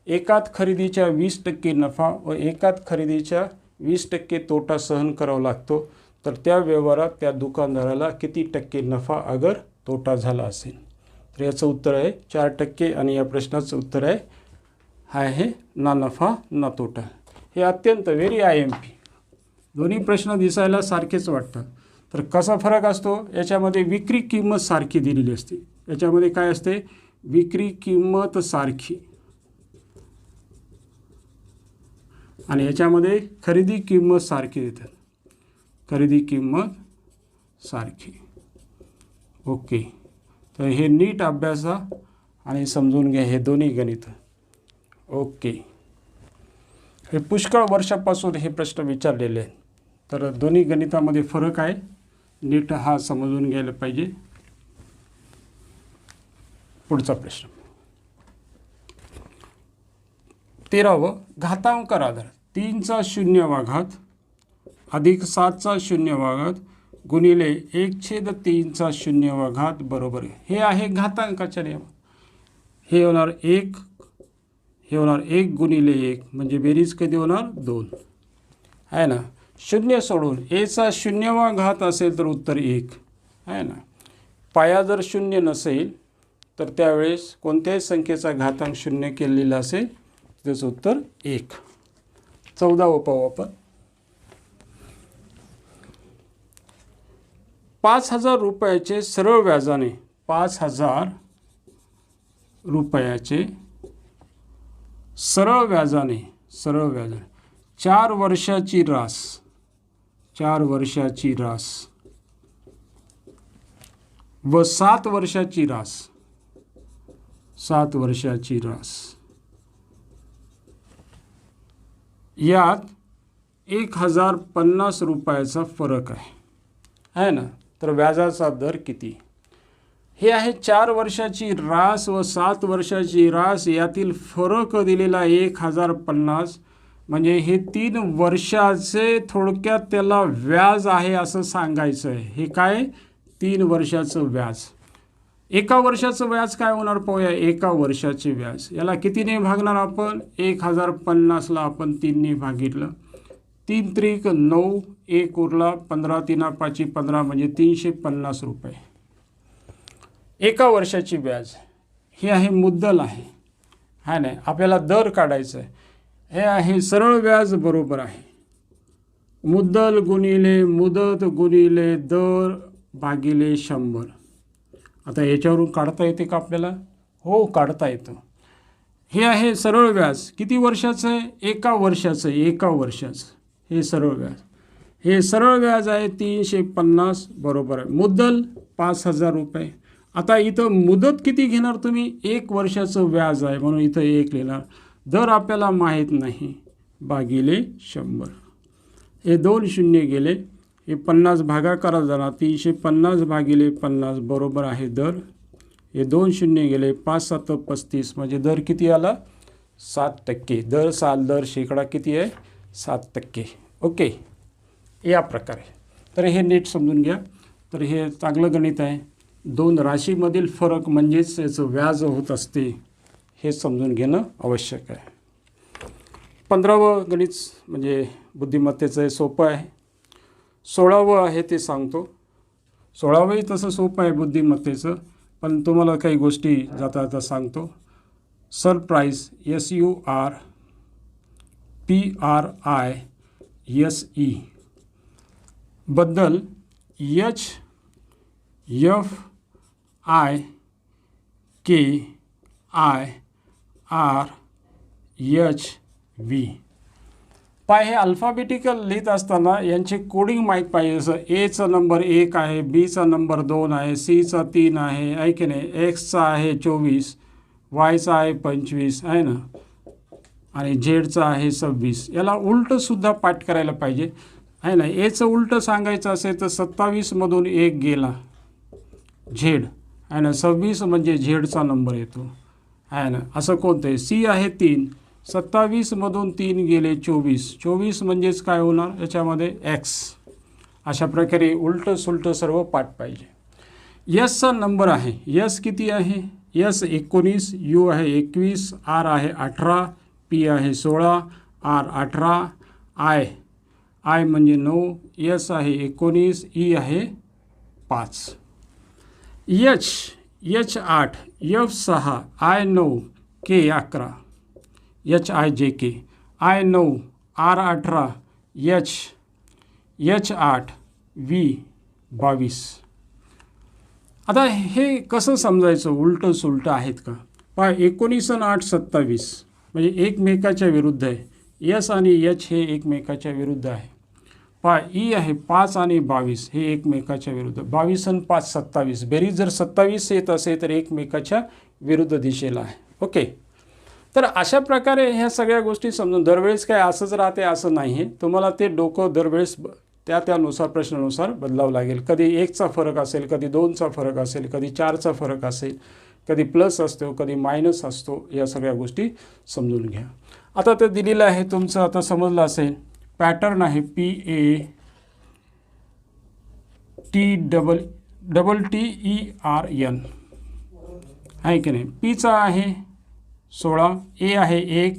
एकात खरेदीच्या 20% नफा व एकात खरेदीच्या 20% तोटा सहन करावा लागतो, तर त्या व्यवहारात त्या दुकानदाराला किती टक्के नफा अगर तोटा झाला असेल. तर याचं उत्तर आहे 4% आणि या प्रश्नाचं उत्तर आहे ना नफा ना तोटा. हे अत्यंत व्हेरी IMP. दोन्ही प्रश्न दिसायला सारखेच वाटतात. तर कसा फरक असतो? याच्यामध्ये विक्री किंमत सारखी दिलेली असते. याच्यामध्ये काय असते? विक्री किंमत सारखी आणि याच्यामध्ये खरेदी किंमत सारखी देतात. खरेदी किंमत सारखी. ओके. तर हे नीट अभ्यासा आणि समजून घ्या हे दोन्ही गणित. ओके. हे पुष्कळ वर्षापासून हे प्रश्न विचारलेले आहेत. तर दोन्ही गणितामध्ये फरक आहे. नीट हा समजून घ्यायला पाहिजे. पुढचा प्रश्न 13. घातांकर आधार 3चा शून्यवा घात अधिक 7चा शून्यवा घात गुणिले 1/3चा शून्यवा घात बरोबर आहे. हे आहे घातांकाच्या नियम. हे होणार 1, हे होणार 1 गुणिले 1 म्हणजे बेरीज कधी होणार? 2 आहे ना. शून्य सोडून एचा शून्यवा घात असेल तर उत्तर 1 आहे ना. पाया जर शून्य नसेल तर त्यावेळेस कोणत्याही संख्येचा घातांक शून्य केलेला असेल त्याचं उत्तर 1. 14 पाहू आपण. 5,000 रुपयाचे सरळ व्याजाने 5,000 रुपयाचे सरळ व्याजाने 4 वर्षाची रास 4 वर्षाची रास व 7 वर्षाची रास 7 वर्षाची रास यात 1,050 रुपयाचा फरक आहे ना. तर व्याजाचा दर किती? हे आहे 4 वर्षाची रास व 7 वर्षाची रास यातील फरक दिलेला 1,050 म्हणजे हे 3 वर्षाचे थोडक्यात त्याला व्याज आहे असं सांगायचं आहे. हे काय? 3 वर्षाचं व्याज. एका वर्षाचं व्याज काय होणार पाहूया. एका वर्षाचे व्याज याला कितीने भागणार आपण? 1,050ला आपण 3ने भागितलं. 3 त्रिक 9, 1 उरला, 15 3 5 15 म्हणजे 350 रुपये एका वर्षाची व्याज. हे आहे मुद्दल आहे नाही. आपल्याला दर काढायचं आहे. हे आहे सरळ व्याज बरोबर आहे मुद्दल गुणिले मुदत गुणिले दर भागिले 100. आता याच्यावरून काढता येते का आपल्याला? हो, काढता येतं. हे आहे सरळ व्याज. किती वर्षाचं आहे? 1 वर्षाचं आहे. 1 वर्षाचं हे सरळ व्याज. हे सरळ व्याज आहे 350 बरोबर आहे. मुद्दल 5,000 रुपये. आता इथं मुदत किती घेणार तुम्ही? 1 वर्षाचं व्याज आहे म्हणून इथं 1 लिहिणार. दर आपल्याला माहीत नाही भागिले 100. हे 2 शून्य गेले. हे 50 भागाकारात जाणार. 350 भागिले 50 बरोबर आहे दर. हे 2 शून्य गेले. 5 7 35 म्हणजे दर किती आला? 7%. दर साल दर शेकडा किती आहे? 7%. ओके, या प्रकारे. तर हे नीट समजून घ्या. तर हे चांगलं गणित आहे. 2 राशीमधील फरक म्हणजेच याचं व्याज होत असते हे समजून घेणं आवश्यक आहे. 15वं गणित म्हणजे बुद्धिमत्तेचं आहे, सोपं आहे. 16वं आहे ते सांगतो. 16वंही तसं सोपं आहे बुद्धिमत्तेचं, पण तुम्हाला काही गोष्टी जाता जाता सांगतो. सरप्राईज SURPRISE बद्दल HFIKIRHV. पाय हे अल्फाबेटिकल लिहित असताना यांचे कोडिंग माहीत पाहिजे. जसं एचा नंबर 1 आहे, बीचा नंबर 2 आहे, सीचा 3 आहे, आहे की नाही, एक्सचा आहे 24, वायचा आहे 25 आहे ना, आणि झेडचा आहे 26. याला उलटंसुद्धा पाठ करायला पाहिजे आहे ना. एचं उलटं सांगायचं असेल तर 27मधून 1 गेला झेड आहे ना, 26 म्हणजे झेडचा नंबर येतो आहे ना. असं कोणतं आहे? सी आहे 3, 27मधून 3 गेले 24, 24 म्हणजेच काय होणार याच्यामध्ये? एक्स. अशा प्रकारे उलटं सुलटं सर्व पाठ पाहिजे. यसचा नंबर आहे. यस किती आहे? यस 19, यू आहे 21, आर आहे 18, पी आहे 16, आर 18, आय म्हणजे 9, यस आहे 19, ई आहे 5. H 8, F 6, I 9, K 11, HIJK, I 9, R 18, H 8, V 22. आता हे कसं समजायचं? उलटं सुलटं आहेत का? पहा 19 आणि 8 27 म्हणजे एकमेकाच्या विरुद्ध आहे. यस आणि एच हे एकमेकाच्या विरुद्ध आहे. पहा ई आहे 5 आणि 22 हे एकमेकाच्या विरुद्ध. 22 आणि 5 27. बेरीज जर 27 येत असेल तर एकमेकाच्या विरुद्ध दिशेला आहे. ओके, तर अशा प्रकारे ह्या सगळ्या गोष्टी समजून दरवेळेस काय असंच राहते असं नाही आहे. तुम्हाला ते डोकं दरवेळेस त्यानुसार प्रश्नानुसार बदलावं लागेल. कधी 1चा फरक असेल, कधी 2चा फरक असेल, कधी 4चा फरक असेल, कधी प्लस असतो, कधी मायनस असतो. या सगळ्या गोष्टी समजून घ्या. आता ते दिलेलं आहे तुमचं, आता समजलं असेल. पॅटर्न आहे PATTERN आहे की नाही. पीचा आहे 16, ए आहे 1,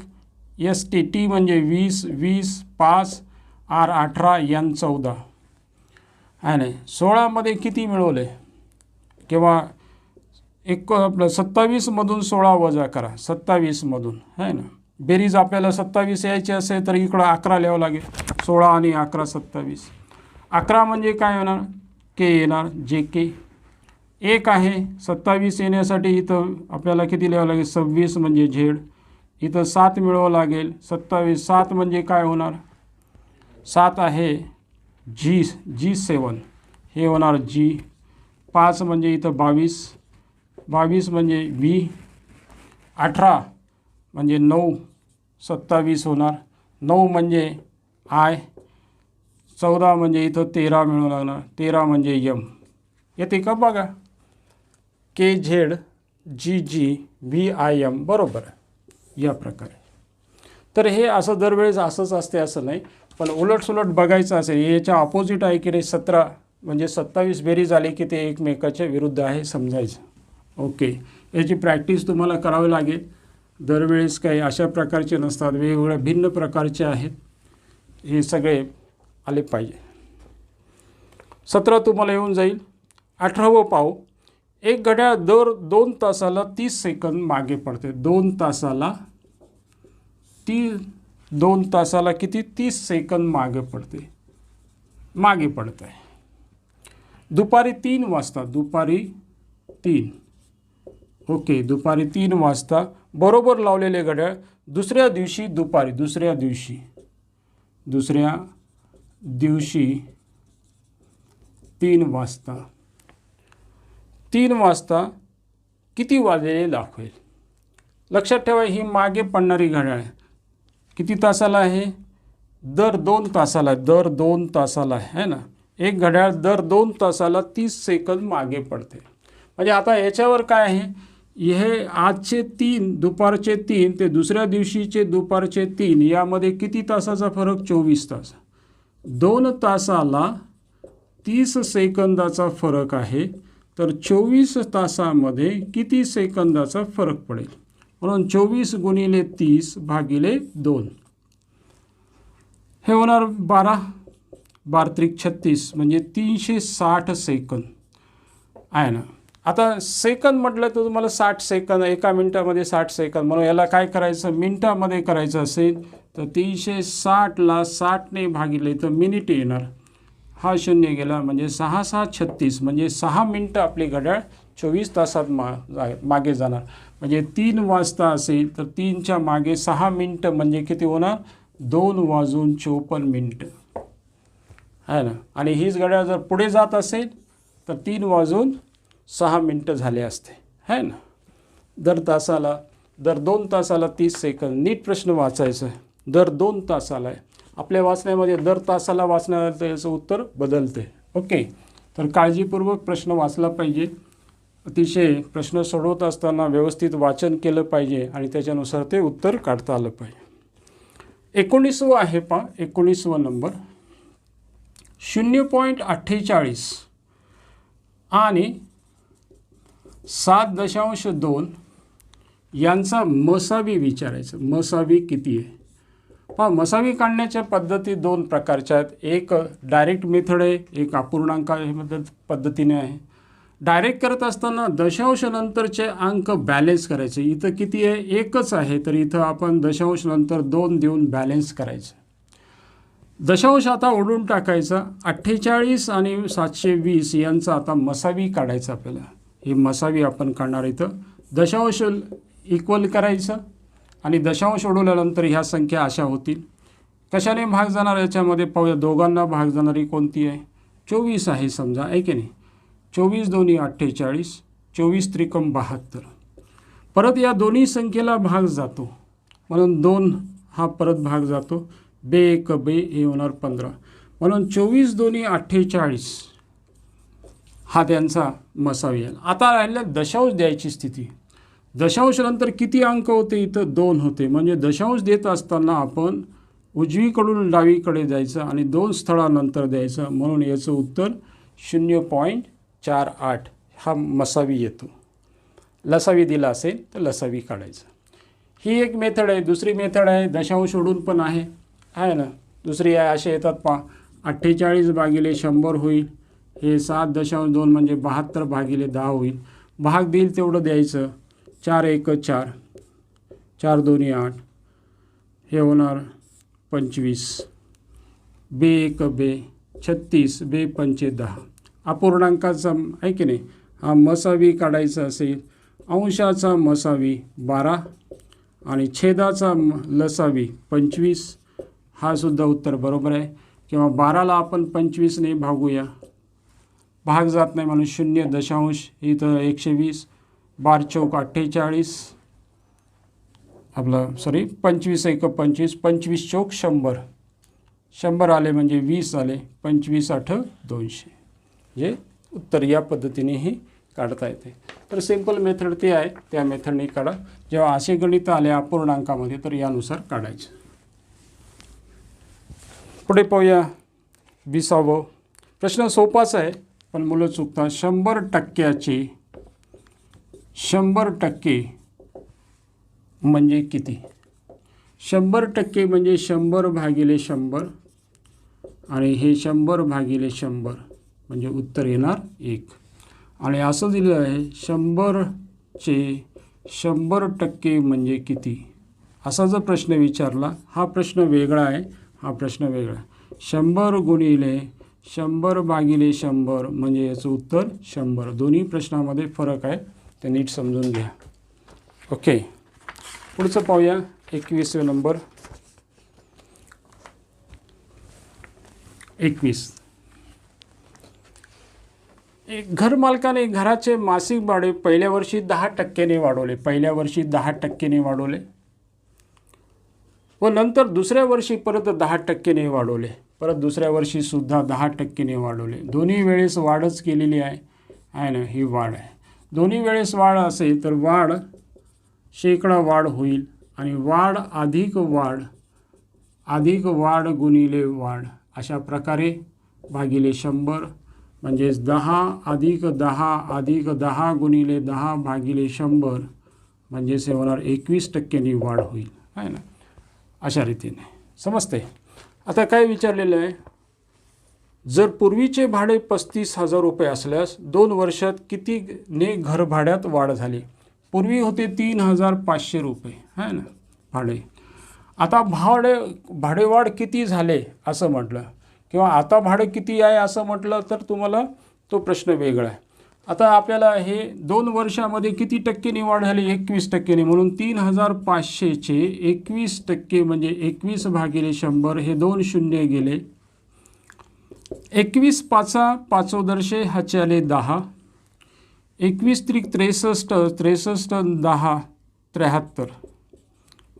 ST टी म्हणजे 20, 5, आर 18, N 14 आहे नाही. 16मध्ये किती मिळवले? किंवा आपलं 27मधून 16 वजा करा 27मधून आहे ना. बेरीज आपल्याला 27 यायची असेल तर इकडं 11 लिहावं लागेल. 16 आणि 11 27. 11 म्हणजे काय होणार? के येणार, JK. 1 आहे 27 येण्यासाठी इथं आपल्याला किती लिहावं लागेल? 26 म्हणजे झेड. इथं 7 मिळवावं लागेल. 27 7 म्हणजे काय होणार? 7 आहे G7 हे होणार G. 5 म्हणजे इथं 22 म्हणजे V. 18 म्हणजे 9, 27 होणार. 9 म्हणजे I. 14 म्हणजे इथं 13 मिळवावं लागणार. 13 म्हणजे M. येते का बघा? KZ GG VIM बरोबर आहे. या प्रकारे. तर हे असं दरवेळेस असंच असते असं नाही, पण उलटसुलट बघायचं असेल. याच्या ऑपोजिट आहे की रे 17 म्हणजे 27 बेरीज आली की ते एकमेकाच्या विरुद्ध आहे समजायचं. ओके, याची प्रॅक्टिस तुम्हाला करावी लागेल. दरवेळेस काही अशा प्रकारचे नसतात, वेगवेगळ्या भिन्न प्रकारचे आहेत. हे सगळे आले पाहिजे. 17 तुम्हाला येऊन जाईल. 18वं पाहू. एक घड्याळ दर 2 तासाला 30 सेकंद मागे पडते. 2 तासाला किती? 30 सेकंद मागे पडत आहे. दुपारी 3 वाजता, दुपारी 3 ओके, दुपारी 3 वाजता बरोबर लावलेले घड्याळ दुसऱ्या दिवशी दुपारी, दुसऱ्या दिवशी 3 वाजता, 3 वाजता किती वाजलेले दाखवेल. लक्षात ठेवा, ही मागे पडणारी घड्याळ किती तासाला आहे? दर 2 तासाला, दर 2 तासाला आहे ना. एक घड्याळ दर 2 तासाला 30 सेकंद मागे पडते. म्हणजे आता याच्यावर काय आहे, हे आजचे 3 दुपारचे 3 ते दुसऱ्या दिवशीचे दुपारचे 3 यामध्ये किती तासाचा फरक? 24 तास. 2 तासाला 30 सेकंदाचा फरक आहे, तर 24 तासामध्ये किती सेकंदाचा फरक पडेल? म्हणून 24 गुणिले 30 भागिले 2 हे होणार 12, 12 त्रिक 36 म्हणजे 360 सेकंद आहे ना. आता सेकंद म्हटलं तर तुम्हाला 60 सेकंद, एका मिनटामध्ये 60 सेकंद, म्हणून याला काय करायचं, मिनटामध्ये करायचं असेल तर 360ला 60ने भागिले तर मिनिट येणार. हा शून्य गेला म्हणजे 6 6 36 म्हणजे 6 मिनटं आपली घड्याळ 24 तासात मागे जाणार. म्हणजे 3 वाजता असेल तर 3च्या मागे 6 मिनटं म्हणजे किती होणार? 2 वाजून 54 मिनटं आहे ना. आणि हीच घड्याळ जर पुढे जात असेल तर 3 वाजून 6 मिनटं झाले असते आहे ना. दर 2 तासाला 30 सेकंद. नीट प्रश्न वाचायचं आहे. दर 2 तासाला आहे. आपल्या वाचण्यामध्ये दर तासाला वाचण्यात याचं उत्तर बदलते. ओके, तर काळजीपूर्वक प्रश्न वाचला पाहिजे. अतिशय प्रश्न सोडवत असताना व्यवस्थित वाचन केलं पाहिजे आणि त्याच्यानुसार ते उत्तर काढता आलं पाहिजे. 19वा आहे पहा, 19वा नंबर 0.48 आणि 7.2 यांचा मसावी विचारायचं. मसावी किती आहे पहा. मसावी काढण्याच्या पद्धती 2 प्रकारच्या आहेत. एक डायरेक्ट मेथड आहे, एक अपूर्णांक पद्धतीने आहे. डायरेक्ट करत असताना दशांश नंतरचे अंक बॅलेन्स करायचे. इथं किती आहे? एकच आहे, तर इथं आपण दशांश नंतर 2 देऊन बॅलेन्स करायचं. दशांश आता ओढून टाकायचा. 48 आणि 720 यांचा आता मसावी काढायचा आपल्याला. ही मसावी आपण काढणार. इथं दशांश इक्वल करायचं आणि दशांश ओढवल्यानंतर ह्या संख्या अशा होतील. कशाने भाग जाणार याच्यामध्ये पाहूया. दोघांना भाग जाणारी कोणती आहे? 24 आहे समजा, आहे की नाही. 24 दोन्ही 48, 24 त्रिकम 72. परत या दोन्ही संख्येला भाग जातो म्हणून 2 हा परत भाग जातो. बे 1 बे हे होणार 15. म्हणून 24 दोन्ही 48 हा त्यांचा मसावी आहे. आता राहिलं दशांश द्यायची स्थिती. दशांश नंतर किती अंक होते? इथं 2 होते. म्हणजे दशांश देत असताना आपण उजवीकडून डावीकडे जायचं आणि 2 स्थळानंतर द्यायचं. म्हणून याचं उत्तर 0.48 हा मसावी येतो. लसावी दिला असेल तर लसावी काढायचं. ही एक मेथड आहे. दुसरी मेथड आहे दशांश ओढून पण आहे ना. दुसरी आहे असे येतात पहा. 48 भागिले 100 होईल. हे 7.2 म्हणजे 72 भागिले 10 होईल. भाग देईल तेवढं द्यायचं. 4 1 4, 4 2 8 हे होणार 25. बे 1 बे 36 बे 5 10. अपूर्णांकाचा आहे की नाही. हा मसावी काढायचा असेल. अंशाचा मसावी 12 आणि छेदाचा लसावी 25. हा सुद्धा उत्तर बरोबर आहे. किंवा 12ला आपण 25ने भागूया. भाग जात नाही म्हणून 0 इथं 120. 12 चौक 48 आपलं 25 1 25, 25 चौक 100. 100 आले म्हणजे 20 आले. 25 8 200 म्हणजे उत्तर या पद्धतीनेही काढता येते. तर सिंपल मेथड ते आहे, त्या मेथडने काढा. जेव्हा असे गणित आले अपूर्णांकामध्ये तर यानुसार काढायचं. पुढे पाहूया 20वा प्रश्न. सोपाच आहे पण मुलं चुकतात. 100% म्हणजे किती? 100% म्हणजे 100 भागिले 100 आणि हे 100 भागिले 100 म्हणजे उत्तर येणार 1. आणि असं दिलं आहे 100चे 100% म्हणजे किती? असा जर प्रश्न विचारला, हा प्रश्न वेगळा आहे, हा प्रश्न वेगळा आहे. 100 गुणिले 100 भागिले 100 म्हणजे याचं उत्तर 100. दोन्ही प्रश्नामध्ये फरक आहे. ते नीट समजून घ्या. ओके, पुढचं पाहूया. 21 नंबर. 21. एक घरमालकाने घराचे मासिक भाडे पहिल्या वर्षी 10% वाढवले. पहिल्या वर्षी 10% वाढवले व नंतर दुसऱ्या वर्षी परत 10% वाढवले. परत दुसऱ्या वर्षी सुद्धा 10% वाढवले. दोन्ही वेळेस वाढच केलेली आहे ना, ही वाढ आहे. दोन्ही वेळेस वाढ असेल तर वाढ शेकडा वाढ होईल आणि वाढ अधिक वाढ गुणिले वाढ अशा प्रकारे भागिले 100 म्हणजेच 10 अधिक 10 गुणिले 10 भागिले 100 म्हणजेच हे होणार 21% वाढ होईल आहे ना. अशा रीतीने समजते. आता काय विचारलेलं आहे, जर पूर्वीचे भाडे 35,000 रुपये असल्यास 2 वर्षात कितीने घर भाड्यात वाढ झाली? पूर्वी होते 3,500 रुपये आहे ना भाडे. आता भाडेवाढ किती झाले असं म्हटलं किंवा आता भाडे किती आहे असं म्हटलं तर तुम्हाला तो प्रश्न वेगळा आहे. आता आपल्याला हे 2 वर्षामध्ये किती टक्केनी वाढ झाली? 21%. म्हणून 3,500चे 21% म्हणजे 21 भागिले 100 हे 2 शून्य गेले. 21 पाचा 5 दर्शे हाचे आले 10. 21 त्रिक 63, 10 73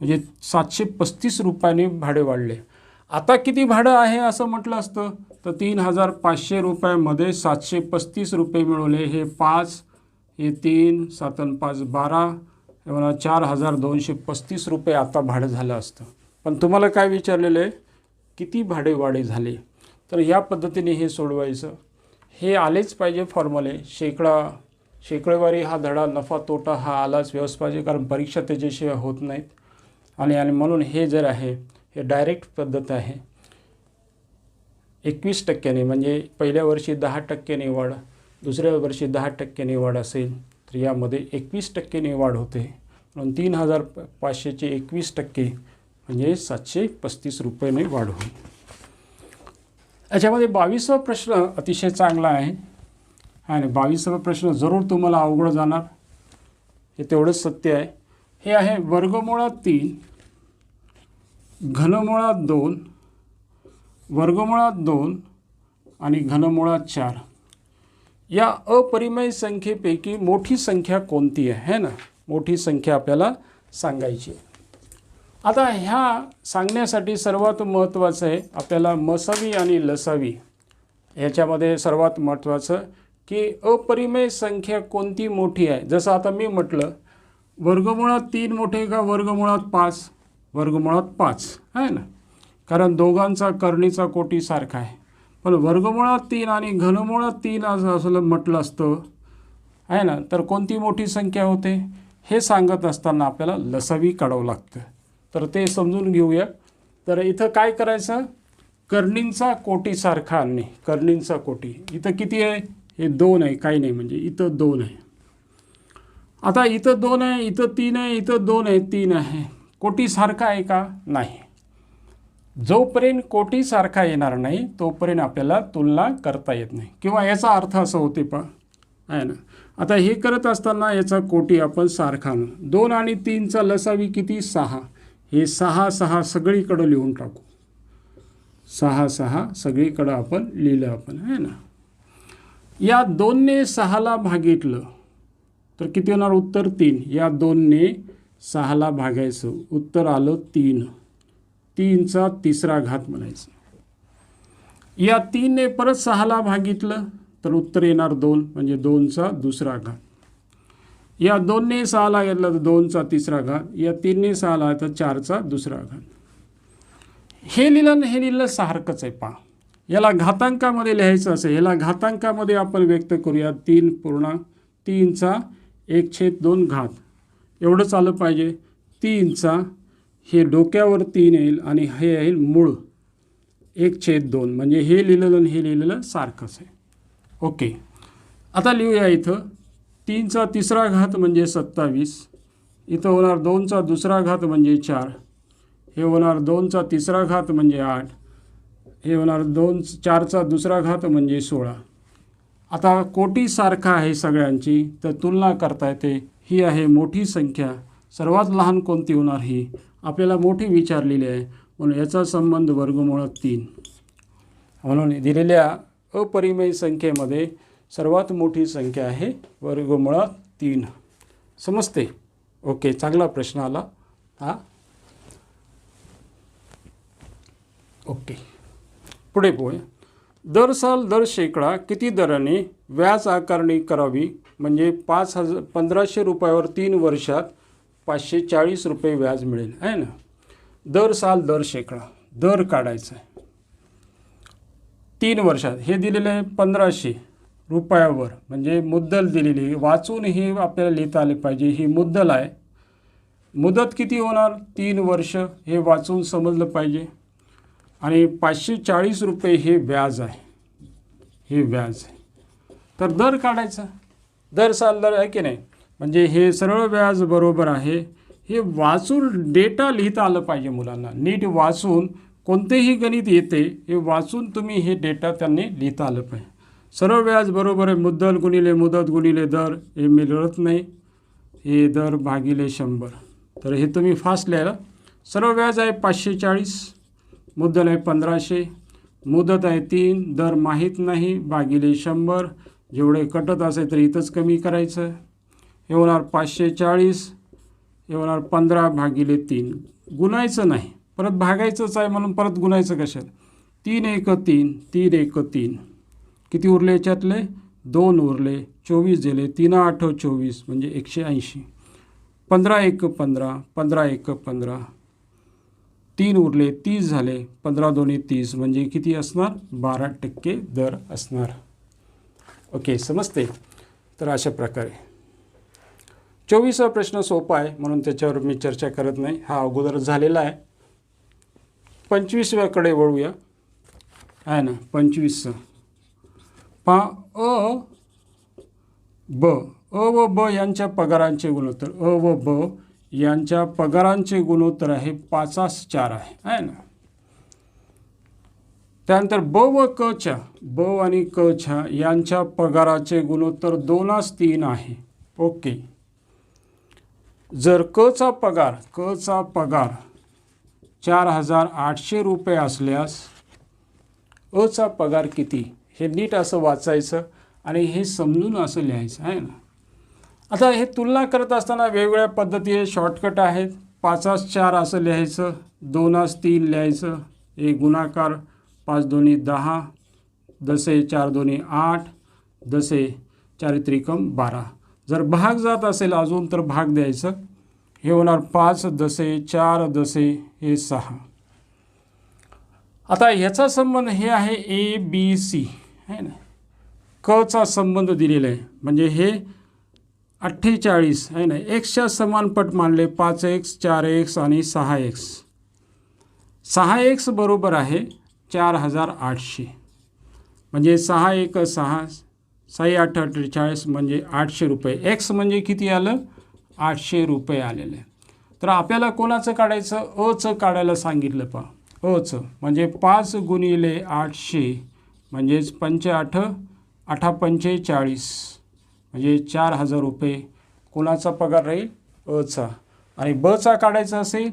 म्हणजे 735 रुपयाने भाडे वाढले. आता किती भाडं आहे असं म्हटलं असतं तर 3,500 रुपयामध्ये 735 रुपये मिळवले. हे 5, हे 3, 7 आणि 5 12 हे मला 4,235 रुपये आता भाडं झालं असतं. पण तुम्हाला काय विचारलेलं आहे, किती भाडेवाढे झाले? तर ह्या पद्धतीने हे सोडवायचं. हे आलेच पाहिजे फॉर्म्युले. शेकडेवारी हा धडा, नफा तोटा हा आलाच व्यवस्थित पाहिजे, कारण परीक्षा त्याच्याशिवाय होत नाहीत. आणि म्हणून हे जर आहे हे डायरेक्ट पद्धत आहे. 21% म्हणजे पहिल्या वर्षी 10% वाढ, दुसऱ्या वर्षी 10% वाढ असेल तर यामध्ये 21% वाढ होते. म्हणून 3,500चे 21% म्हणजे 735 रुपयाने वाढ होईल. याच्यामध्ये 22वा प्रश्न अतिशय चांगला आहे आणि 22वा प्रश्न जरूर तुम्हाला अवघड जाणार, हे तेवढंच सत्य आहे. हे आहे वर्गमुळात 3 घनमुळात 2 वर्गमुळात 2 आणि घनमुळात 4 या अपरिमेय संख्येपैकी मोठी संख्या कोणती आहे ना. मोठी संख्या आपल्याला सांगायची. आता ह्या सांगण्यासाठी सर्वात महत्त्वाचं आहे आपल्याला मसावी आणि लसावी. ह्याच्यामध्ये सर्वात महत्त्वाचं की अपरिमेय संख्या कोणती मोठी आहे. जसं आता मी म्हटलं वर्गमुळात 3 मोठे का वर्गमुळात 5? वर्गमुळात 5 आहे ना, कारण दोघांचा करणीचा कोटी सारखा आहे. पण वर्गमुळात 3 आणि घनमुळात 3 असं म्हटलं असतं आहे ना, तर कोणती मोठी संख्या होते हे सांगत असताना आपल्याला लसावी काढावं लागतं. तर ते समजून घेऊया. तर इथं काय करायचं, करणींचा कोटी सारखा आणणे. करणींचा कोटी इथं किती आहे? हे 2 आहे, काही नाही म्हणजे इथं 2 आहे. आता इथं 2 आहे, इथं 3 आहे, इथं 2 आहे, 3 आहे. कोटी सारखा आहे का? नाही. जोपर्यंत कोटी सारखा येणार नाही तोपर्यंत आपल्याला तुलना करता येत नाही. किंवा याचा अर्थ असं होते आहे ना. आता हे करत असताना याचा कोटी आपण सारखा आणू. 2 आणि 3चा लसावी किती? 6. हे 6 6 सगळीकडं लिहून टाकू. 6 6 सगळीकडं आपण लिहिलं आपण आहे ना. या 2ने 6ला भागितलं तर किती होणार? उत्तर 3. या 2ने 6ला भागायचं, उत्तर आलं 3. 3चा 3रा घात म्हणायचं. या 3ने परत 6ला भागितलं तर उत्तर येणार 2 म्हणजे 2चा 2रा घात. या 2ने 6ला घेतलं तर 2चा 3रा घात. या 3ने 6ला तर 4चा 2रा घात. हे लिहिलं सारखंच आहे. पहा, याला घातांकामध्ये लिहायचं असेल, याला घातांकामध्ये आपण व्यक्त करूया. 3.3चा 1/2 घात एवढंच आलं पाहिजे. 3चा हे डोक्यावर 3 येईल आणि हे येईल मूळ 1/2 म्हणजे हे लिहिलेलं आणि हे लिहिलेलं सारखंच आहे. ओके, आता लिहूया. इथं 3चा 3रा घात म्हणजे 27. इथं होणार 2चा 2रा घात म्हणजे 4. हे होणार 2चा 3रा घात म्हणजे 8. हे होणार 4चा 2रा घात म्हणजे 16. आता कोटीसारखा आहे सगळ्यांची, तर तुलना करता येते. ही आहे मोठी संख्या, सर्वात लहान कोणती होणार ही आपल्याला मोठी विचारलेली आहे, म्हणून याचा संबंध वर्गमूळात 3. म्हणून दिलेल्या अपरिमेय संख्येमध्ये सर्वात मोठी संख्या आहे वर्गमूळात 3. समजते? ओके, चांगला प्रश्न आला हा. ओके, पुढे पोहूया. दर साल दर शेकडा किती दराने व्याज आकारणी करावी, म्हणजे 1500 रुपयावर 3 वर्षात 540 रुपये व्याज मिळेल, आहे ना. दर साल दर शेकडा, दर काढायचा आहे 3 वर्षात. हे दिलेलं आहे 1500 रुपयावर, म्हणजे मुद्दल दिलेली. वाचून हे आपल्याला लिहिता आले पाहिजे. ही मुद्दल आहे. मुदत किती होणार? 3 वर्ष. हे वाचून समजलं पाहिजे. आणि 540 रुपये हे व्याज आहे. हे व्याज आहे. तर दर काढायचा, दर साल दर आहे की नाही. म्हणजे हे सरळ व्याज बरोबर आहे. हे वाचून डेटा लिहिता आलं पाहिजे मुलांना. नीट वाचून, कोणतेही गणित येते हे वाचून तुम्ही हे डेटा त्यांनी लिहिता आलं पाहिजे. सरळ व्याज बरोबर आहे मुद्दल गुणिले मुदत गुणिले दर. हे मिळत नाही. हे दर भागिले 100. तर हे तुम्ही फास्ट लिहायला. सरळ व्याज आहे 540, मुद्दल आहे 1500, मुदत आहे 3, दर माहीत नाही, भागिले 100. जेवढे कटत असेल तर इथंच कमी करायचं. हे होणार 540, हे होणार 15 भागिले 3. गुणायचं नाही, परत भागायचंच आहे म्हणून परत गुणायचं कशाला. 3 1 3, 3 1 3. किती उरले याच्यातले? 2 उरले. 24 दिले. 3 8 24 म्हणजे 180. 15 1 15, 15 1 15. 3 उरले. 30 झाले. 15 2 30 म्हणजे किती असणार? 12% दर असणार. ओके, समजते? तर अशा प्रकारे 24वा प्रश्न सोपा आहे म्हणून त्याच्यावर मी चर्चा करत नाही. हा अगोदर झालेला आहे. 25व्याकडे वळूया, आहे ना. 25 पहा. अ व ब यांच्या पगारांचे गुणोत्तर. अ व ब यांच्या पगारांचे गुणोत्तर आहे 5:4 आहे ना. त्यानंतर ब व क च्या, ब आणि क च्या यांच्या पगाराचे गुणोत्तर 2:3 आहे. ओके. जर क चा पगार 4800 रुपये असल्यास अ चा पगार किती? हे नीट असं वाचायचं आणि हे समजून असं लिहायचं, आहे ना. आता हे तुलना करत असताना वेगवेगळ्या पद्धती शॉर्टकट आहेत. 5:4 असं लिहायचं, 2:3 लिहायचं, एक गुणाकार 5 2 10, दसे 4 2 8, दसे 4 त्रिकम 12. जर भाग जात असेल अजून तर भाग द्यायचं. हे होणार 5 दसे 4 दसे हे 6. आता ह्याचा संबंध हे आहे ABC, आहे ना. क चा संबंध दिलेला आहे म्हणजे हे 48 आहे ना. एक्सच्या समानपट मानले 5x 4x आणि 6x. 6x बरोबर आहे 4800 म्हणजे 6 1 6, 6 8 48 म्हणजे 800 रुपये. एक्स म्हणजे किती आलं? 800 रुपये आलेले. तर आपल्याला कोणाचं काढायचं? अचं काढायला सांगितलं. पहा अचं म्हणजे 5 गुणिले 800 म्हणजेच 5 8 8 45 म्हणजे 4000 रुपये कोणाचा पगार राहील? अचा. आणि बचा काढायचा असेल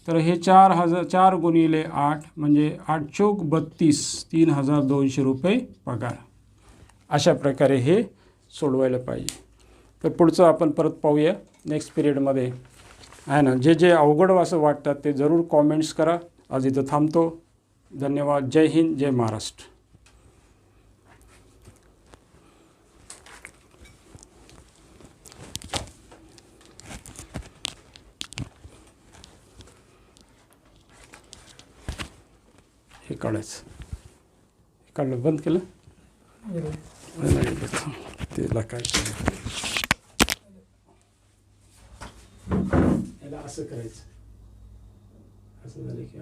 तर हे 4 गुणिले 8 म्हणजे 8 चौक 32, 3200 रुपये पगार. अशा प्रकारे हे सोडवायला पाहिजे. तर पुढचं आपण परत पाहूया नेक्स्ट पिरियडमध्ये, आहे ना. जे जे अवघड असं वाटतात ते जरूर कॉमेंट्स करा. आज इथं थांबतो. धन्यवाद. जय हिंद, जय महाराष्ट्र. हे काढायचं. हे काढलं, बंद केलं. त्याला काय याला असं करायचं. असं झालं की